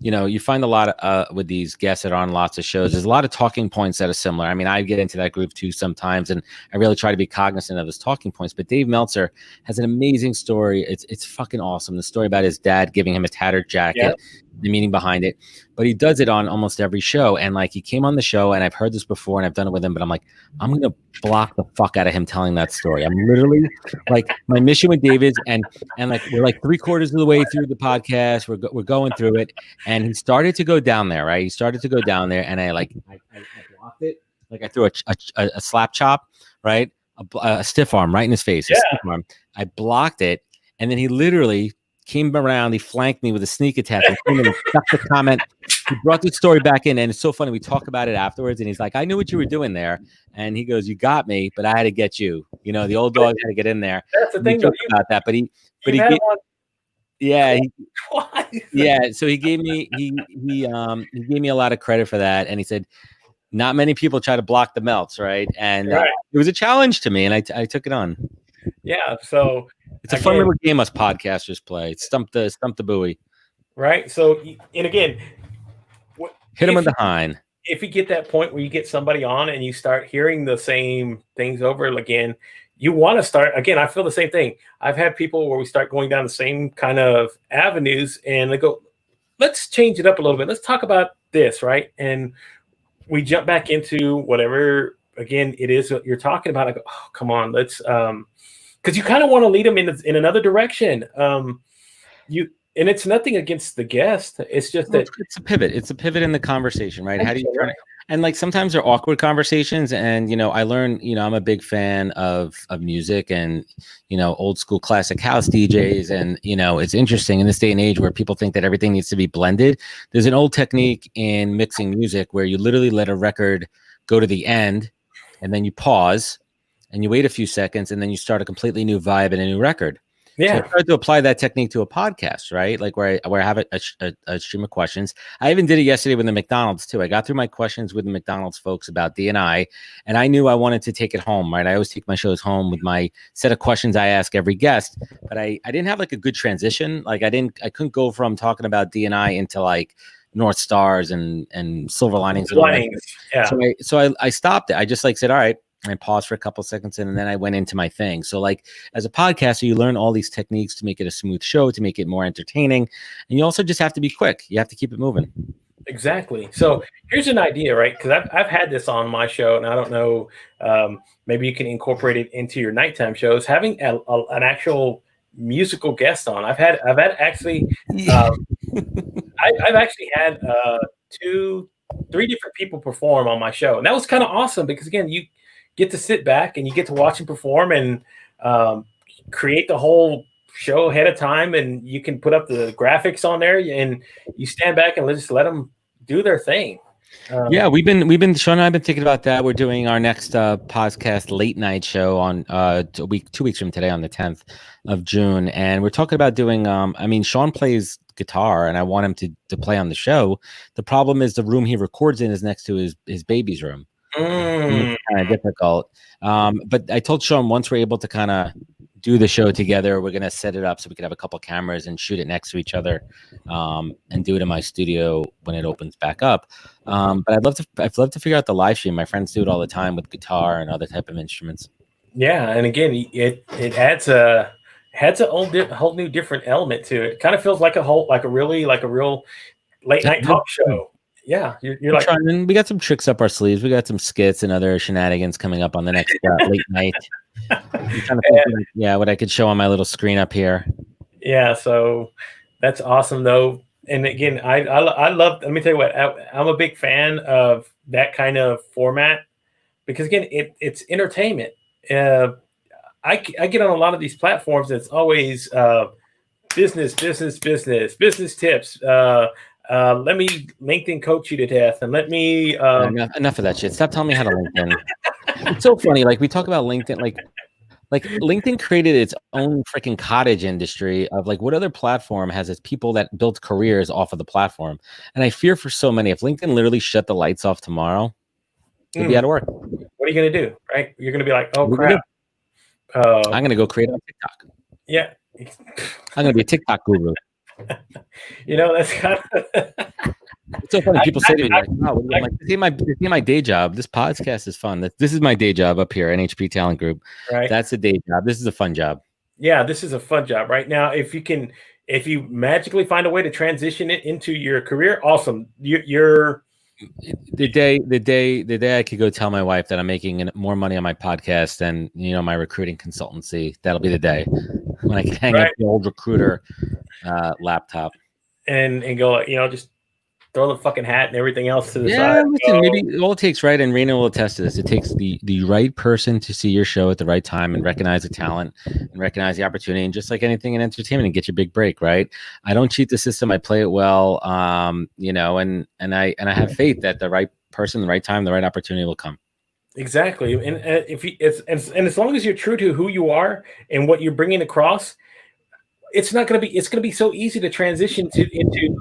you find a lot with these guests that are on lots of shows. There's a lot of talking points that are similar. I mean, I get into that group too sometimes, and I really try to be cognizant of his talking points. But Dave Meltzer has an amazing story. It's fucking awesome. The story about his dad giving him a tattered jacket, the meaning behind it. But he does it on almost every show. And like he came on the show, and I've heard this before, and I've done it with him. But I'm like, I'm gonna block the fuck out of him telling that story. I'm literally like, my mission with Dave is, and like we're like 3/4 of the way through the podcast. We're going through it, and he started to go down there, right? He started to go down there, and I blocked it. Like I threw a slap chop, right? A stiff arm right in his face. Yeah. A stiff arm. I blocked it, and then he literally came around. He flanked me with a sneak attack and came in and stuck the comment. He brought the story back in, and it's so funny. We talk about it afterwards, and he's like, "I knew what you were doing there," and he goes, "You got me, but I had to get you. The old dog had to get in there." That's the thing about that, but he So he gave me a lot of credit for that, and he said, not many people try to block the melts, right? And it was a challenge to me, and I took it on. Yeah, so it's a fun little game us podcasters play. Stump the buoy, right? So, and again, hit him with the hind. If you get that point where you get somebody on and you start hearing the same things over again, you want to start again. I feel the same thing. I've had people where we start going down the same kind of avenues, and they go, "Let's change it up a little bit. Let's talk about this," right? And we jump back into whatever again it is that you're talking about. I go, "Oh, come on, let's," because you kind of want to lead them in another direction. And it's nothing against the guest. It's just that it's a pivot. It's a pivot in the conversation, right? How do you turn it? And like sometimes they're awkward conversations. And I learn. I'm a big fan of music and old school classic house DJs. And it's interesting in this day and age where people think that everything needs to be blended. There's an old technique in mixing music where you literally let a record go to the end, and then you pause, and you wait a few seconds, and then you start a completely new vibe and a new record. Yeah. So I tried to apply that technique to a podcast, right? Like where I have a stream of questions. I even did it yesterday with the McDonald's too. I got through my questions with the McDonald's folks about D&I, and I knew I wanted to take it home, right? I always take my shows home with my set of questions I ask every guest, but I didn't have like a good transition. Like I couldn't go from talking about D&I into like North Stars and Silver Linings. Yeah. So I stopped it. I just said, all right. I paused for a couple of seconds and then I went into my thing. So like as a podcaster, you learn all these techniques to make it a smooth show, to make it more entertaining. And you also just have to be quick. You have to keep it moving. Exactly. So here's an idea, right? Because I've had this on my show, and I don't know, maybe you can incorporate it into your nighttime shows. Having an actual musical guest on. I've had actually, Yeah. uh, I've actually had two, three different people perform on my show, and that was kind of awesome because again, you get to sit back and you get to watch them perform and um, create the whole show ahead of time, and you can put up the graphics on there, and you stand back and just let them do their thing. Yeah, Sean and I have been thinking about that. We're doing our next podcast late night show on 2 weeks from today on the 10th of June. And we're talking about doing, I mean, Sean plays guitar and I want him to play on the show. The problem is the room he records in is next to his baby's room. Mm. It's kind of difficult. But I told Sean once we're able to kind of do the show together, we're gonna set it up so we could have a couple cameras and shoot it next to each other, and do it in my studio when it opens back up. But I'd love to figure out the live stream. My friends do it all the time with guitar and other type of instruments. Yeah, and again, it adds a whole new different element to it. It kind of feels like a real late night talk show. Yeah, you're like we got some tricks up our sleeves. We got some skits and other shenanigans coming up on the next late night. I'm trying to think, what I could show on my little screen up here. Yeah, so that's awesome though. And again, I love. Let me tell you what, I'm a big fan of that kind of format because again, it's entertainment. I get on a lot of these platforms. It's always business tips. Let me LinkedIn coach you to death, and let me enough of that shit. Stop telling me how to LinkedIn. It's so funny. Like we talk about LinkedIn, like LinkedIn created its own freaking cottage industry of like what other platform has its people that built careers off of the platform. And I fear for so many, if LinkedIn literally shut the lights off tomorrow, they'd be out of work. What are you going to do? Right? You're going to be like, oh crap. I'm going to go create on TikTok. Yeah. I'm going to be a TikTok guru. That's kind of it's so funny. People say to me, like, "Oh, this is my day job. This podcast is fun. This is my day job up here, NHP Talent Group. Right? That's a day job. This is a fun job. Yeah, this is a fun job. Right now, if you magically find a way to transition it into your career, awesome. You're the day I could go tell my wife that I'm making more money on my podcast than my recruiting consultancy. That'll be the day when I can hang up the old recruiter laptop and go, just throw the fucking hat and everything else to the side. Yeah, listen, maybe all it takes, right? And Raina will attest to this. It takes the right person to see your show at the right time and recognize the talent and recognize the opportunity. And just like anything in entertainment, and get your big break, right? I don't cheat the system. I play it well, and I have faith that the right person, the right time, the right opportunity will come. Exactly, and as long as you're true to who you are and what you're bringing across, it's going to be so easy to transition into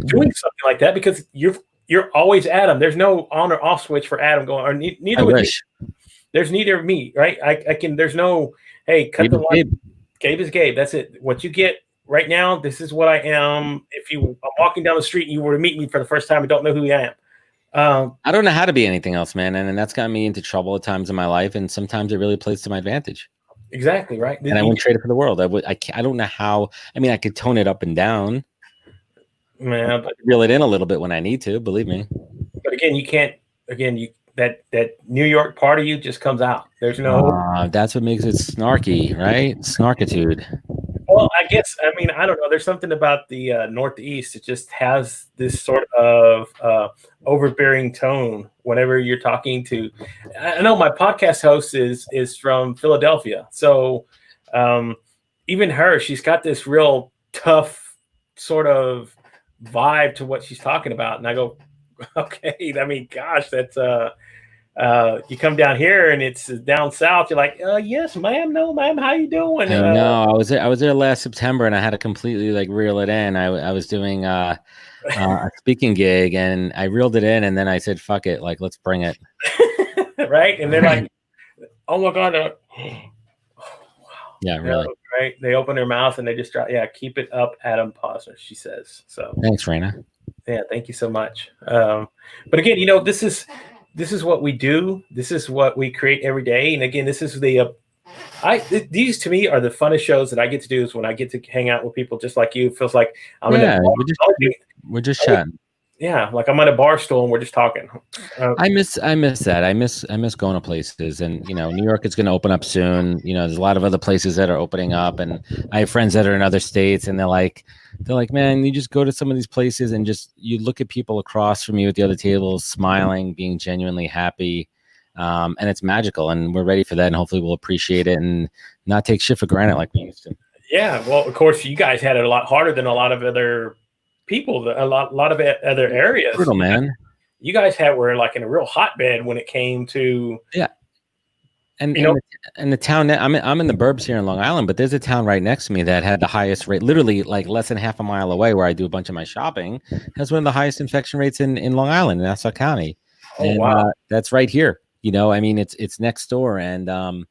doing something like that because you're always Adam. There's no on or off switch for Adam going, or neither with you. There's neither of me, right? I can. There's no, hey, cut the line. Gabe is Gabe. That's it. What you get right now, this is what I am. If I'm walking down the street and you were to meet me for the first time and don't know who I am. I don't know how to be anything else, man, and that's gotten me into trouble at times in my life, and sometimes it really plays to my advantage. Exactly right, and I wouldn't trade it for the world. I don't know how. I mean, I could tone it up and down. Man, but reel it in a little bit when I need to. Believe me. But again, you can't. Again, that New York part of you just comes out. There's no. That's what makes it snarky, right? Snarkitude. Well, I guess. I mean, I don't know. There's something about the Northeast. It just has this sort of overbearing tone whenever you're talking to. I know my podcast host is from Philadelphia, so even her, she's got this real tough sort of vibe to what she's talking about, and I go, okay. I mean, gosh, that's you come down here and it's down south. You're like, yes, ma'am, no, ma'am, how you doing? No, I was there last September, and I had to completely reel it in. I was doing a speaking gig, and I reeled it in, and then I said, "Fuck it, let's bring it." Right, and they're like, "Oh my god." Oh, wow. Yeah, really. Right, they open their mouth and they just drop. Yeah, keep it up, Adam Posner. She says so. Thanks, Raina. Yeah, thank you so much. But again, this is what we do. This is what we create every day. And again, this is these to me are the funnest shows that I get to do is when I get to hang out with people just like you. It feels like we're just chatting. Yeah, like I'm at a bar stool and we're just talking. I miss that. I miss going to places, and New York is going to open up soon. There's a lot of other places that are opening up, and I have friends that are in other states, and they're like, man, you just go to some of these places and just you look at people across from you at the other tables, smiling, being genuinely happy, and it's magical. And we're ready for that, and hopefully we'll appreciate it and not take shit for granted like we used to. Yeah, well, of course, you guys had it a lot harder than a lot of other people, a lot of other areas. Brutal, man. You guys were like in a real hotbed when it came to And the town I'm in the burbs here in Long Island, but there's a town right next to me that had the highest rate, literally like less than half a mile away, where I do a bunch of my shopping, has one of the highest infection rates in Long Island, in Nassau County. Oh, wow. That's right here. It's next door, and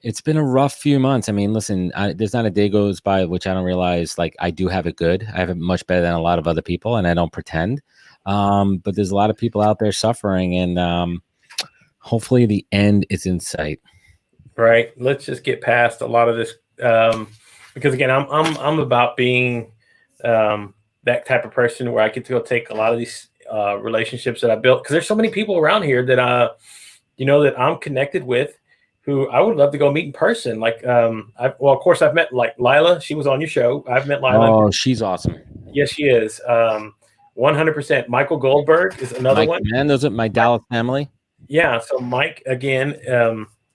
it's been a rough few months. I mean, listen, there's not a day goes by which I don't realize like I do have it good. I have it much better than a lot of other people, and I don't pretend. But there's a lot of people out there suffering, and hopefully the end is in sight. Right. Let's just get past a lot of this, because again, I'm about being that type of person where I get to go take a lot of these relationships that I built, because there's so many people around here that that I'm connected with, who I would love to go meet in person. Like, of course, I've met like Lila. She was on your show. I've met Lila. Oh, she's awesome. Yes, she is. 100%. Michael Goldberg is another one. Man, those are my Dallas family. Yeah. So Mike, again,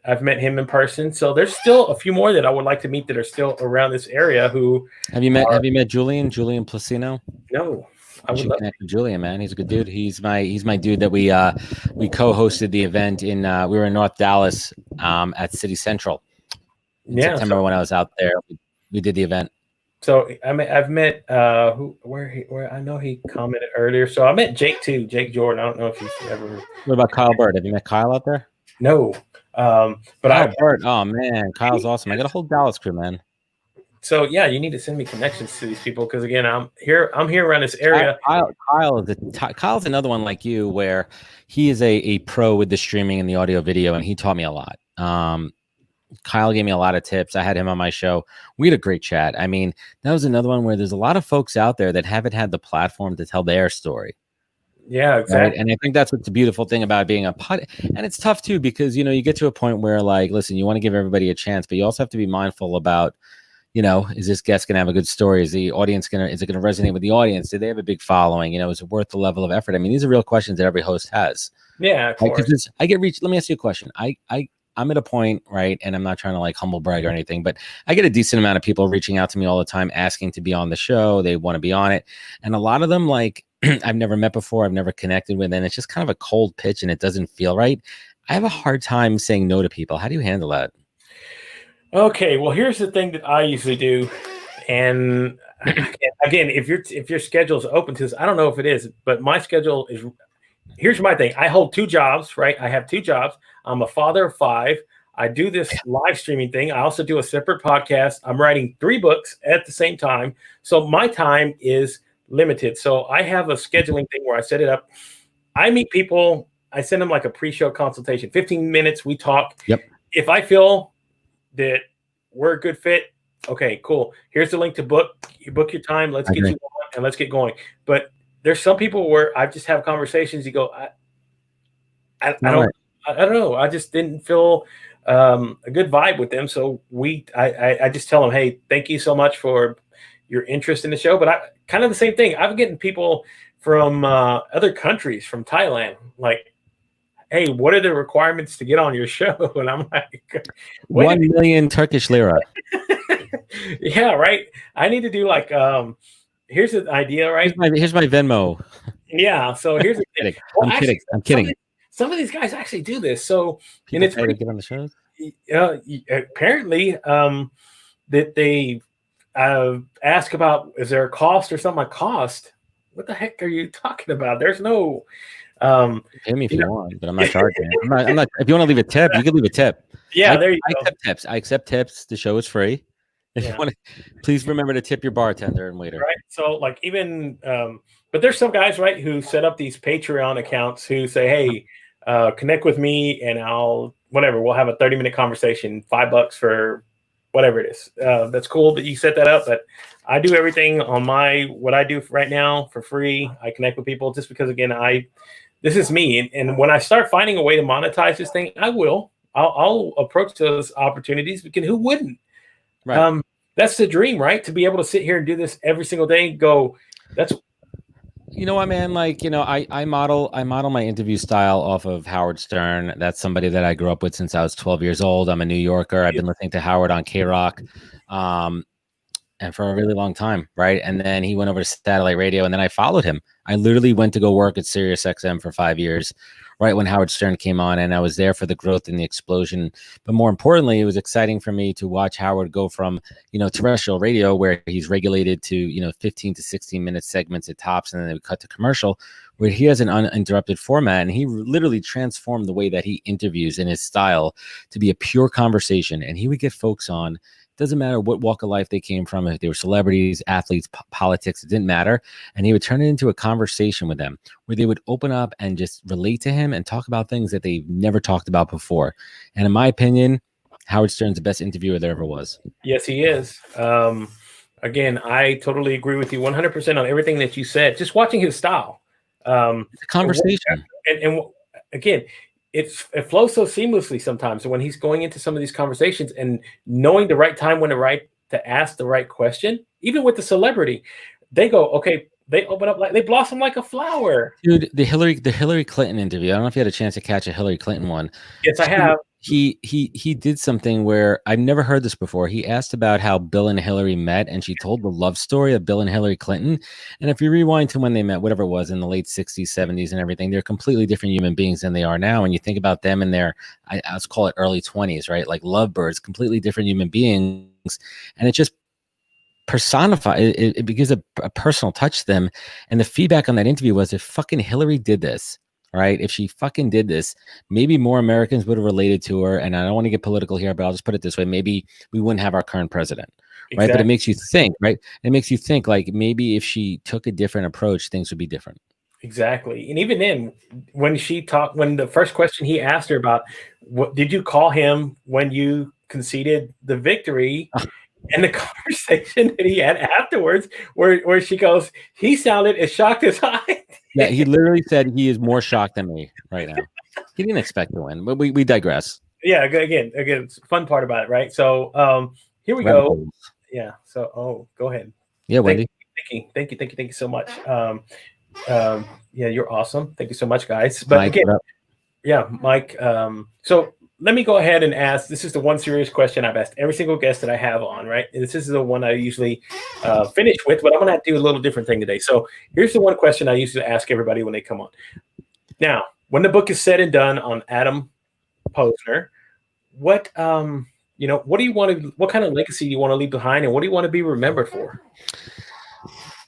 I've met him in person. So there's still a few more that I would like to meet that are still around this area. Who have you met? Julian Placino? No. I would connect with Julian, man. He's a good dude. He's my dude that we co-hosted the event in. We were in North Dallas at City Central in September when I was out there. We did the event. So I've met where I know he commented earlier. So I met Jake too, Jake Jordan. I don't know if he's ever. What about Kyle Bird? Have you met Kyle out there? No, but Kyle Bird. Oh man, Kyle's awesome. I got a whole Dallas crew, man. So yeah, you need to send me connections to these people, because again, I'm here around this area. Kyle's another one like you, where he is a pro with the streaming and the audio video, and he taught me a lot. Kyle gave me a lot of tips. I had him on my show. We had a great chat. I mean, that was another one where there's a lot of folks out there that haven't had the platform to tell their story. Yeah, exactly. Right? And I think that's what's the beautiful thing about being a pod. And it's tough too, because you get to a point where, like, listen, you want to give everybody a chance, but you also have to be mindful about, is this guest going to have a good story? Is the audience is it going to resonate with the audience? Do they have a big following? Is it worth the level of effort? I mean, these are real questions that every host has. Yeah, of course. I get reached. Let me ask you a question. I'm at a point, right, and I'm not trying to like humble brag or anything, but I get a decent amount of people reaching out to me all the time, asking to be on the show. They want to be on it. And a lot of them, like, I've never met before, I've never connected with, and it's just kind of a cold pitch and it doesn't feel right. I have a hard time saying no to people. How do you handle that? Okay, well, here's the thing that I usually do. And again, if your schedule is open to this, I don't know if it is, but my schedule is. Here's my thing. I hold 2 jobs, right? I have 2 jobs. I'm a father of 5. I do this live streaming thing. I also do a separate podcast. I'm writing 3 books at the same time. So my time is limited. So I have a scheduling thing where I set it up. I meet people. I send them like a pre-show consultation, 15 minutes. We talk. Yep. If I feel that we're a good fit, okay, cool. Here's the link to book. You book your time. Let's get you on and let's get going. But there's some people where I just have conversations. You go, I don't know. I just didn't feel a good vibe with them. So I just tell them, hey, thank you so much for your interest in the show. But I kind of the same thing. I'm getting people from other countries, from Thailand, like, hey, what are the requirements to get on your show? And I'm like, 1 million Turkish lira. Yeah, right. I need to do like, here's the idea, right? Here's my Venmo. Yeah. So here's the thing. I'm kidding. Some of these guys actually do this. So, people, and it's pretty, to get on the shows. Apparently, that they ask about, is there a cost or something? Like, cost? What the heck are you talking about? There's no. Pay me if you want, but I'm not charging. I'm not. If you want to leave a tip, you can leave a tip. Yeah, there you go. I accept tips. The show is free. If you want to, please remember to tip your bartender and waiter. Right. So, like, even, but there's some guys, right, who set up these Patreon accounts who say, hey, connect with me and we'll have a 30-minute conversation, $5 for whatever it is. That's cool that you set that up. But I do everything on what I do right now for free. I connect with people just because, again, this is me. And when I start finding a way to monetize this thing, I'll approach those opportunities because who wouldn't? Right. That's the dream, right? To be able to sit here and do this every single day and go, that's. You know what, man? Like, I model my interview style off of Howard Stern. That's somebody that I grew up with since I was 12 years old. I'm a New Yorker. I've been listening to Howard on K-Rock. And for a really long time, right? And then he went over to satellite radio, and then I followed him. I literally went to go work at Sirius XM for 5 years, right when Howard Stern came on, and I was there for the growth and the explosion. But more importantly, it was exciting for me to watch Howard go from, terrestrial radio, where he's regulated to, 15 to 16-minute segments at tops, and then they would cut to commercial, where he has an uninterrupted format, and he literally transformed the way that he interviews in his style to be a pure conversation. And he would get folks on. Doesn't matter what walk of life they came from, if they were celebrities, athletes, politics, it didn't matter. And he would turn it into a conversation with them where they would open up and just relate to him and talk about things that they've never talked about before. And in my opinion, Howard Stern's the best interviewer there ever was. Yes, he is. Again, I totally agree with you 100% on everything that you said. Just watching his style. It's a conversation. And again, it flows so seamlessly sometimes. So when he's going into some of these conversations and knowing the right time to ask the right question, even with the celebrity, they go, okay, they open up they blossom like a flower. Dude, the Hillary Clinton interview. I don't know if you had a chance to catch a Hillary Clinton one. Yes, I have. He did something where I've never heard this before. He asked about how Bill and Hillary met, and she told the love story of Bill and Hillary Clinton. And if you rewind to when they met, whatever it was in the late 60s, 70s and everything, they're completely different human beings than they are now. And you think about them in their, let's call it early 20s, right? Like lovebirds, completely different human beings. And it just personifies, it gives a personal touch to them. And the feedback on that interview was, if fucking Hillary did this, right? If she fucking did this, maybe more Americans would have related to her. And I don't want to get political here, but I'll just put it this way. Maybe we wouldn't have our current president, right? But it makes you think, right? It makes you think like maybe if she took a different approach, things would be different. Exactly. And even then, when the first question he asked her about, what did you call him when you conceded the victory? And the conversation that he had afterwards, where she goes, he sounded as shocked as I. Yeah, he literally said he is more shocked than me right now. He didn't expect to win, but we digress. Yeah, again, it's the fun part about it, right? So here we go. Yeah. So go ahead. Yeah, Wendy. Thank you so much. Yeah, you're awesome. Thank you so much, guys. But Mike, again, yeah, Mike. So let me go ahead and ask. This is the one serious question I've asked every single guest that I have on, right? And this is the one I usually finish with, but I'm going to do a little different thing today. So here's the one question I usually ask everybody when they come on. Now, when the book is said and done on Adam Posner, what do you want to? What kind of legacy do you want to leave behind, and what do you want to be remembered for?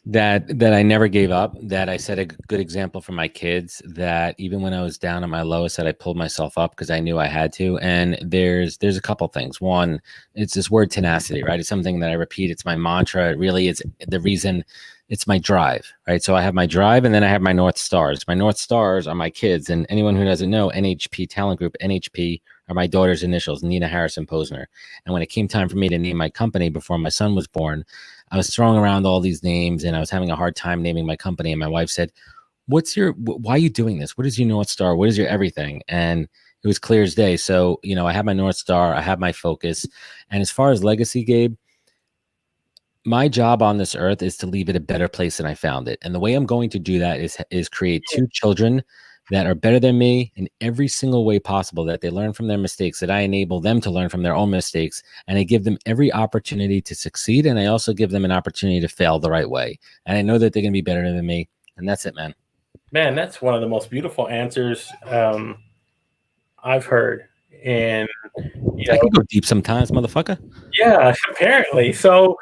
That I never gave up, that I set a good example for my kids, that even when I was down at my lowest, that I pulled myself up because I knew I had to. And there's a couple things. One, it's this word tenacity, right? It's something that I repeat. It's my mantra. It really is the reason. It's my drive, right? So I have my drive, and then I have my North Stars. My North Stars are my kids. And anyone who doesn't know, NHP Talent Group, NHP are my daughter's initials, Nina Harrison Posner. And when it came time for me to name my company before my son was born, I was throwing around all these names and I was having a hard time naming my company. And my wife said, why are you doing this? What is your North Star? What is your everything? And it was clear as day. So, I have my North Star, I have my focus. And as far as legacy, Gabe, my job on this earth is to leave it a better place than I found it. And the way I'm going to do that is create 2 children that are better than me in every single way possible, that they learn from their mistakes, that I enable them to learn from their own mistakes, and I give them every opportunity to succeed, and I also give them an opportunity to fail the right way. And I know that they're going to be better than me, and that's it, man. Man, that's one of the most beautiful answers I've heard. And I can go deep sometimes, motherfucker. Yeah, apparently. So,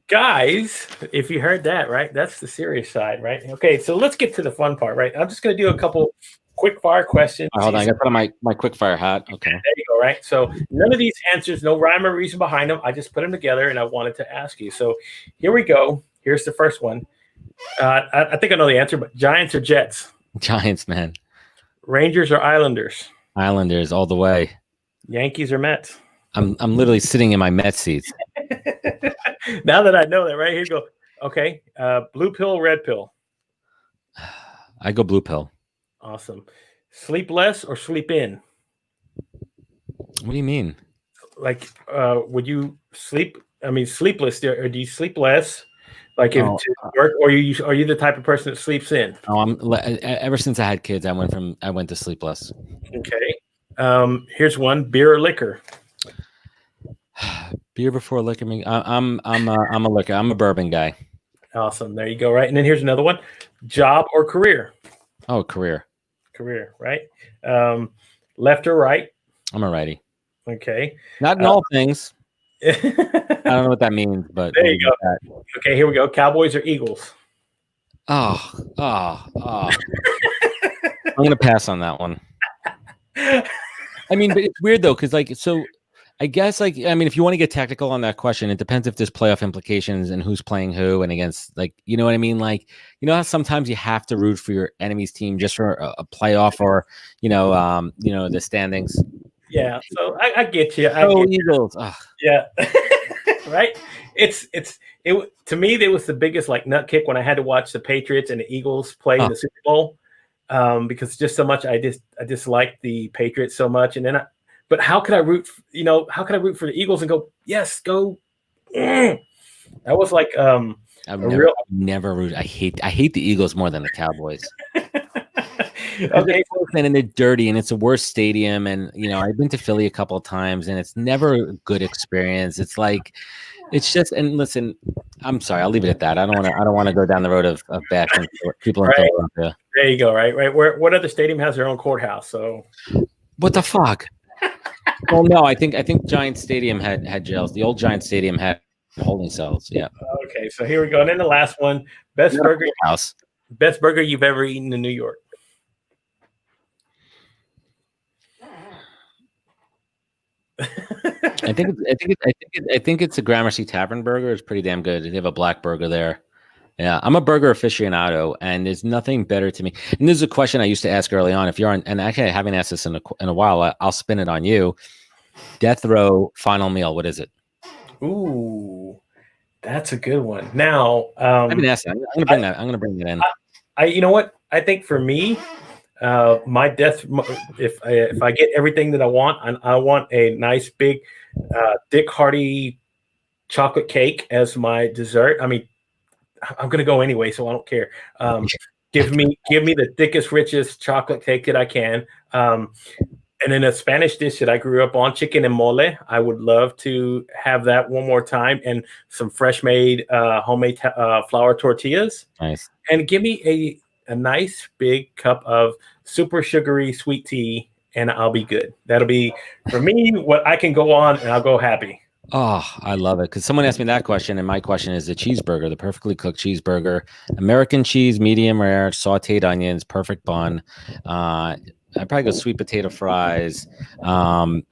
guys, if you heard that, right, that's the serious side, right? Okay, so let's get to the fun part, right? I'm just going to do a couple quick fire questions. Hold on, I got to put on my quick fire hat. Okay. There you go, right? So none of these answers, no rhyme or reason behind them. I just put them together, and I wanted to ask you. So here we go. Here's the first one. I think I know the answer, but Giants or Jets? Giants, man. Rangers or Islanders? Islanders all the way. Yankees or Mets? I'm literally sitting in my Mets seats. Now that I know that, right here you go. Okay, blue pill, red pill. I go blue pill. Awesome. Sleep less or sleep in? What do you mean? Like, would you sleep? I mean, sleepless. Or do you sleep less? Like, if to work, or are you the type of person that sleeps in? Oh, ever since I had kids, I went to sleepless. Okay. Here's one: beer or liquor. Beer before liquor. I'm a liquor. I'm a bourbon guy. Awesome. There you go. Right, and then here's another one: job or career. Oh, career. Career. Right. Left or right. I'm a righty. Okay. Not in all things. I don't know what that means, but there you go. Okay, here we go. Cowboys or Eagles? Oh. I'm gonna pass on that one. I mean, but it's weird though, because I guess if you want to get technical on that question, it depends if there's playoff implications and who's playing who and against, you know what I mean? Like, you know how sometimes you have to root for your enemy's team just for a playoff or the standings. Yeah, so I get you. Eagles. Yeah, right. To me, it was the biggest nut kick when I had to watch the Patriots and the Eagles play in the Super Bowl, because just so much I disliked the Patriots so much, and then but how could I root? How could I root for the Eagles and go, yes, go? That was like I've never rooted. I hate the Eagles more than the Cowboys. Okay, and they're dirty, and it's the worst stadium. And I've been to Philly a couple of times, and it's never a good experience. It's just. And listen, I'm sorry, I'll leave it at that. I don't want to go down the road of bashing people in Philadelphia. There you go. Right. What other stadium has their own courthouse? So what the fuck? Well, no, I think Giant Stadium had jails. The old Giant Stadium had holding cells. Yeah. Okay, so here we go. And then the last one: best burger you've ever eaten in New York. I think it's a Gramercy Tavern burger. It's pretty damn good. They have a black burger there. Yeah, I'm a burger aficionado, and there's nothing better to me. And this is a question I used to ask early on. If you're on, and actually I haven't asked this in a while, I'll spin it on you. Death row final meal. What is it? Ooh, that's a good one. Now, I've been asking. I'm gonna bring that. I'm gonna bring it in. You know what? I think for me, my death. If I get everything that I want, I want a nice big, Dick Hardy chocolate cake as my dessert. I mean, I'm gonna go anyway, so I don't care. Give me the thickest, richest chocolate cake that I can. And then a Spanish dish that I grew up on, chicken and mole. I would love to have that one more time, and some fresh made homemade flour tortillas. Nice. And give me a nice big cup of super sugary sweet tea, and I'll be good. That'll be for me what I can go on, and I'll go happy. Oh, I love it. Because someone asked me that question, and my question is the cheeseburger, the perfectly cooked cheeseburger, American cheese, medium rare, sauteed onions, perfect bun. I'd probably go sweet potato fries. What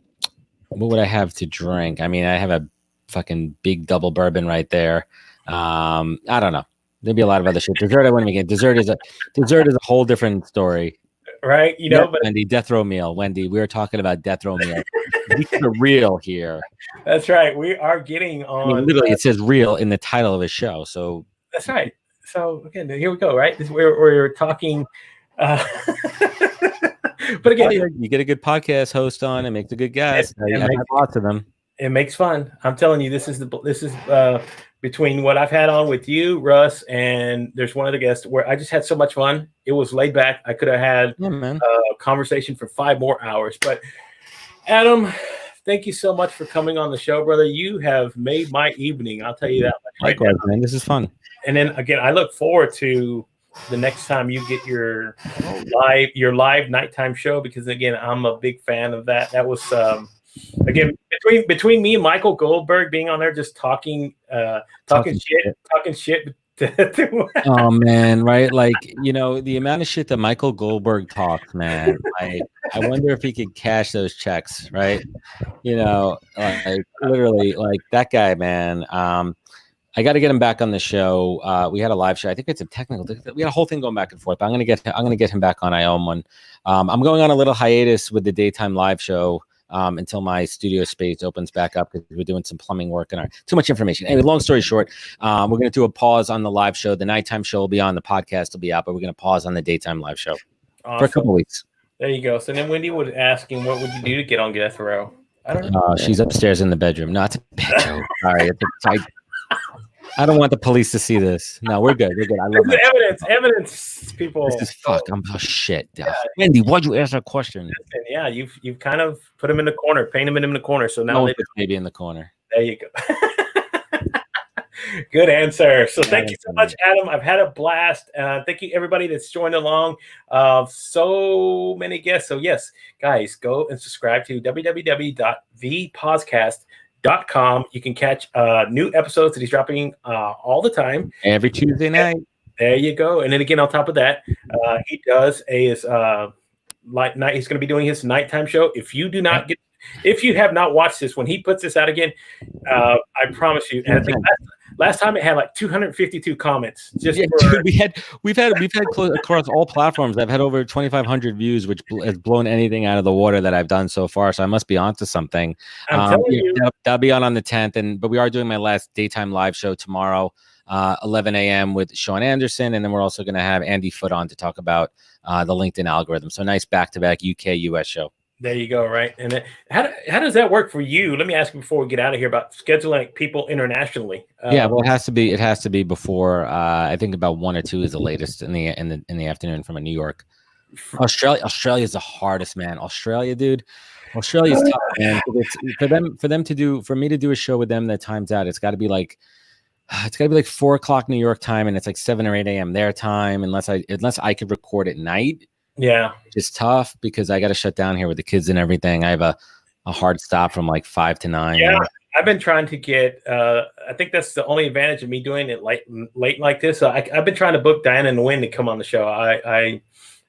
would I have to drink? I mean, I have a fucking big double bourbon right there. I don't know. There'd be a lot of other shit. Dessert, I wouldn't get. Dessert is a whole different story. Right. But Wendy, death row meal. Wendy, we were talking about death row meal. This is real here. That's right. We are getting on. I mean, literally, it says real in the title of his show. So that's right. So again, here we go. Right. This is where we're talking. But again, you get a good podcast host on and make a good guest. I have lots of them. It makes fun. I'm telling you, this is between what I've had on with you, Russ, and there's one other guest where I just had so much fun. It was laid back. I could have had a conversation for 5 more hours. But Adam, thank you so much for coming on the show, brother. You have made my evening. I'll tell you that much. Likewise, man. This is fun. And then again, I look forward to the next time you get your live nighttime show, because again, I'm a big fan of that. That was again between me and Michael Goldberg being on there just talking shit. Oh man, right? Like, the amount of shit that Michael Goldberg talks, man. I wonder if he could cash those checks, right? Literally, like that guy, man. I got to get him back on the show. We had a live show. I think it's a technical. We had a whole thing going back and forth. But I'm gonna get him back on. I own one. I'm going on a little hiatus with the daytime live show until my studio space opens back up, because we're doing some plumbing work and too much information. Anyway, long story short, we're going to do a pause on the live show. The nighttime show will be on, the podcast will be out, but we're going to pause on the daytime live show for a couple weeks. There you go. So then Wendy was asking, what would you do to get on death row? I don't know. She's upstairs in the bedroom. No, it's a bad joke. Sorry. I don't want the police to see this. No, we're good. We're good. I love evidence, people. This is fuck. I'm shit. Yeah. Wendy, why'd you ask that question? Yeah, you've kind of put him in the corner, paint him in the corner. So now maybe in the corner. There you go. Good answer. So thank you so much, Adam. I've had a blast. Thank you, everybody that's joined along. So many guests. So yes, guys, go and subscribe to www.thepodcast.com. You can catch new episodes that he's dropping all the time. Every Tuesday night. There you go. And then again, on top of that, he does his he's going to be doing his nighttime show. If you have not watched this, when he puts this out again, I promise you. And I think last time it had like 252 comments. Dude, we've had across all platforms. I've had over 2,500 views, which has blown anything out of the water that I've done so far. So I must be onto something. I'm telling you, that'll be on the 10th, but we are doing my last daytime live show tomorrow, 11 a.m. with Sean Anderson, and then we're also going to have Andy Foote on to talk about the LinkedIn algorithm. So nice back-to-back UK-US show. There you go, right? And how does that work for you? Let me ask you before we get out of here about scheduling people internationally. Well, it has to be before. I think about 1 or 2 is the latest in the afternoon from New York. Australia is the hardest, man. Australia, dude. Australia's tough, man. For me to do a show with them that times out, it's got to be like 4 o'clock New York time, and it's like 7 or 8 a.m. their time, unless I could record at night. Yeah, it's tough because I got to shut down here with the kids and everything. I have a hard stop from like 5 to 9. Yeah, I've been trying to get. I think that's the only advantage of me doing it late like this. So I've been trying to book Diana and Wynn to come on the show. I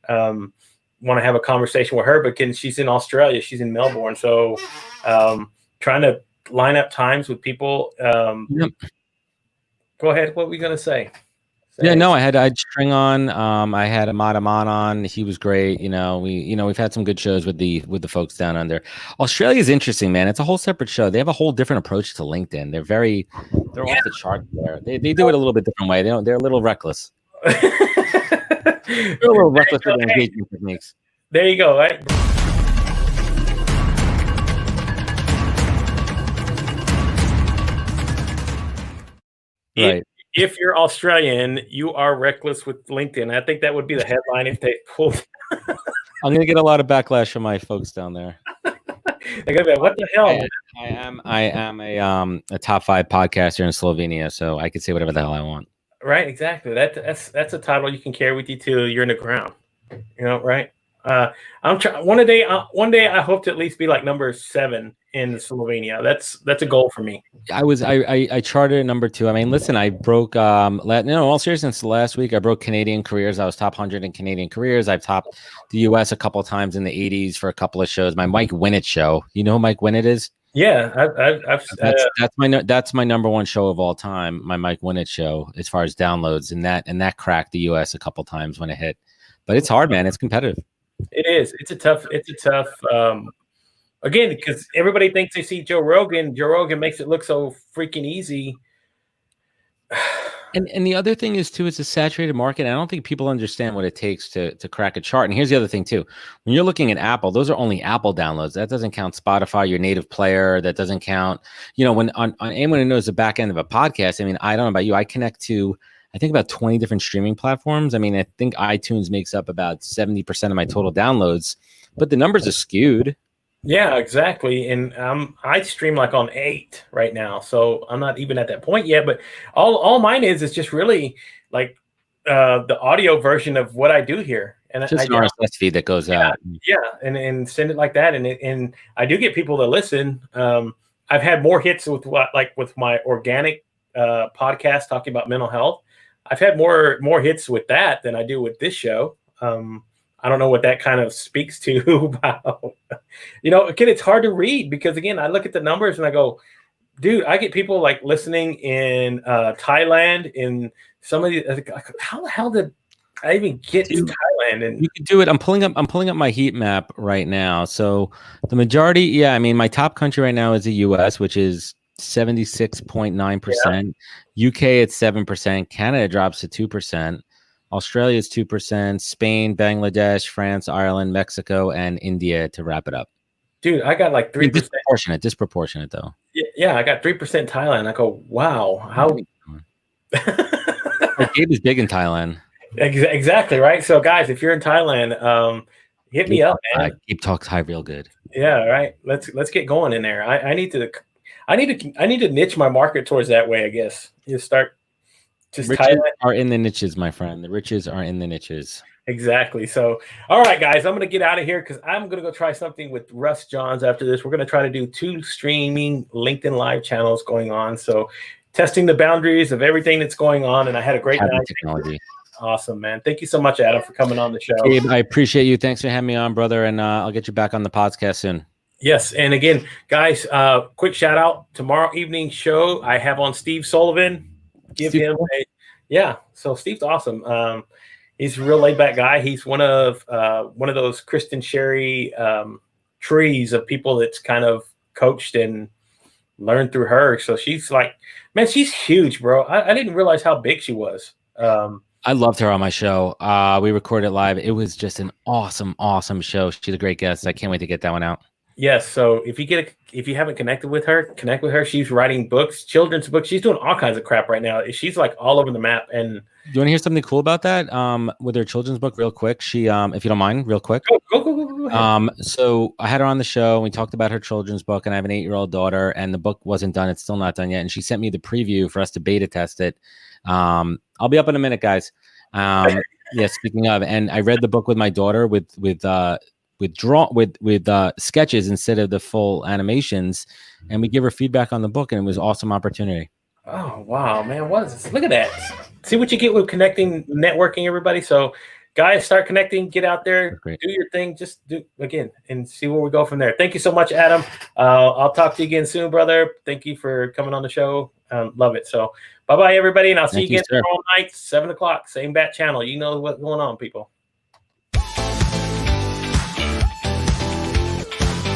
want to have a conversation with her, but she's in Australia. She's in Melbourne, so trying to line up times with people. Yep. Go ahead. What were we gonna say? I'd String on. I had Ahmad Aman on. He was great. We've had some good shows with the folks down under. Australia is interesting, man. It's a whole separate show. They have a whole different approach to LinkedIn. They're off the chart there. They do it a little bit different way. They're a little reckless. They're a little reckless with their engagement techniques. There you go. Right. Right. If you're Australian, you are reckless with LinkedIn. I think that would be the headline if they pulled. I'm going to get a lot of backlash from my folks down there. They're going to be like, what the hell? I am a top 5 podcaster in Slovenia, so I can say whatever the hell I want. Right, exactly. That's a title you can carry with you till you're in the ground. Right? I'm trying. One day I hope to at least be like number 7 in Slovenia. That's a goal for me. I charted at number 2. I mean, listen, I broke all seriousness, last week I broke Canadian careers. I was top 100 in Canadian careers. I've topped the US a couple of times in the 80s for a couple of shows. My Mike Winnett show. You know who Mike Winnett is? Yeah, that's my number 1 show of all time. My Mike Winnett show, as far as downloads, and that cracked the US a couple times when it hit. But it's hard, man. It's competitive. It is. It's a tough. Again, because everybody thinks they see Joe Rogan. Joe Rogan makes it look so freaking easy. And the other thing is too, it's a saturated market. I don't think people understand what it takes to crack a chart. And here's the other thing too: when you're looking at Apple, those are only Apple downloads. That doesn't count Spotify, your native player. That doesn't count. When on anyone who knows the back end of a podcast. I mean, I don't know about you. I connect to, I think, about 20 different streaming platforms. I mean, I think iTunes makes up about 70% of my total downloads, but the numbers are skewed. Yeah, exactly. And I stream like on 8 right now, so I'm not even at that point yet. But all mine is just really like the audio version of what I do here, and just an RSS feed that goes out. Yeah, and send it like that, and I do get people to listen. I've had more hits with my organic podcast talking about mental health. I've had more hits with that than I do with this show. I don't know what that kind of speaks to about, again, it's hard to read because, again, I look at the numbers and I go, dude, I get people like listening in Thailand, in some of the, how the hell did I even get to Thailand, and you could do it. I'm pulling up my heat map right now. So the majority, yeah, I mean, my top country right now is the US, which is 76.9%. UK it's 7%. Canada drops to 2%. Australia is 2%. Spain, Bangladesh, France, Ireland, Mexico, and India to wrap it up. dude, I got like 3%. Disproportionate though. Yeah, I got 3% Thailand. I go, wow, how? Like Gabe is big in Thailand. Exactly right. So, guys, if you're in Thailand, hit me up, man. Gabe talks Thai real good. Yeah, right. Let's get going in there. I need to niche my market towards that way. I guess you start just riches Thailand. Are in the niches, my friend. The riches are in the niches. Exactly. So, all right, guys, I'm going to get out of here because I'm going to go try something with Russ Johns after this. We're going to try to do 2 streaming LinkedIn Live channels going on. So, testing the boundaries of everything that's going on. And I had a great night. Technology. Awesome, man. Thank you so much, Adam, for coming on the show. Gabe, I appreciate you. Thanks for having me on, brother. And I'll get you back on the podcast soon. Yes. And again, guys, quick shout out. Tomorrow evening show, I have on Steve Sullivan. Give him a, yeah. So Steve's awesome. He's a real laid back guy. He's one of those Kristen Sherry trees of people that's kind of coached and learned through her. So she's like, man, she's huge, bro. I didn't realize how big she was. I loved her on my show. We recorded live. It was just an awesome, awesome show. She's a great guest. I can't wait to get that one out. Yes. So if you haven't connected with her, connect with her. She's writing books, children's books. She's doing all kinds of crap right now. She's like all over the map. And you want to hear something cool about that? With her children's book, real quick. She, if you don't mind, real quick. Go ahead. So I had her on the show. And we talked about her children's book, and I have an 8-year-old daughter, and the book wasn't done. It's still not done yet. And she sent me the preview for us to beta test it. I'll be up in a minute, guys. Yeah. Speaking of, and I read the book with my daughter with sketches instead of the full animations, and we give her feedback on the book, and it was an awesome opportunity. Oh wow, man! What is this? Look at that! See what you get with connecting, networking, everybody. So, guys, start connecting. Get out there, do your thing. Just do again, and see where we go from there. Thank you so much, Adam. I'll talk to you again soon, brother. Thank you for coming on the show. Love it. So, bye, everybody, and I'll see you again tomorrow night, 7 o'clock, same bat channel. You know what's going on, people.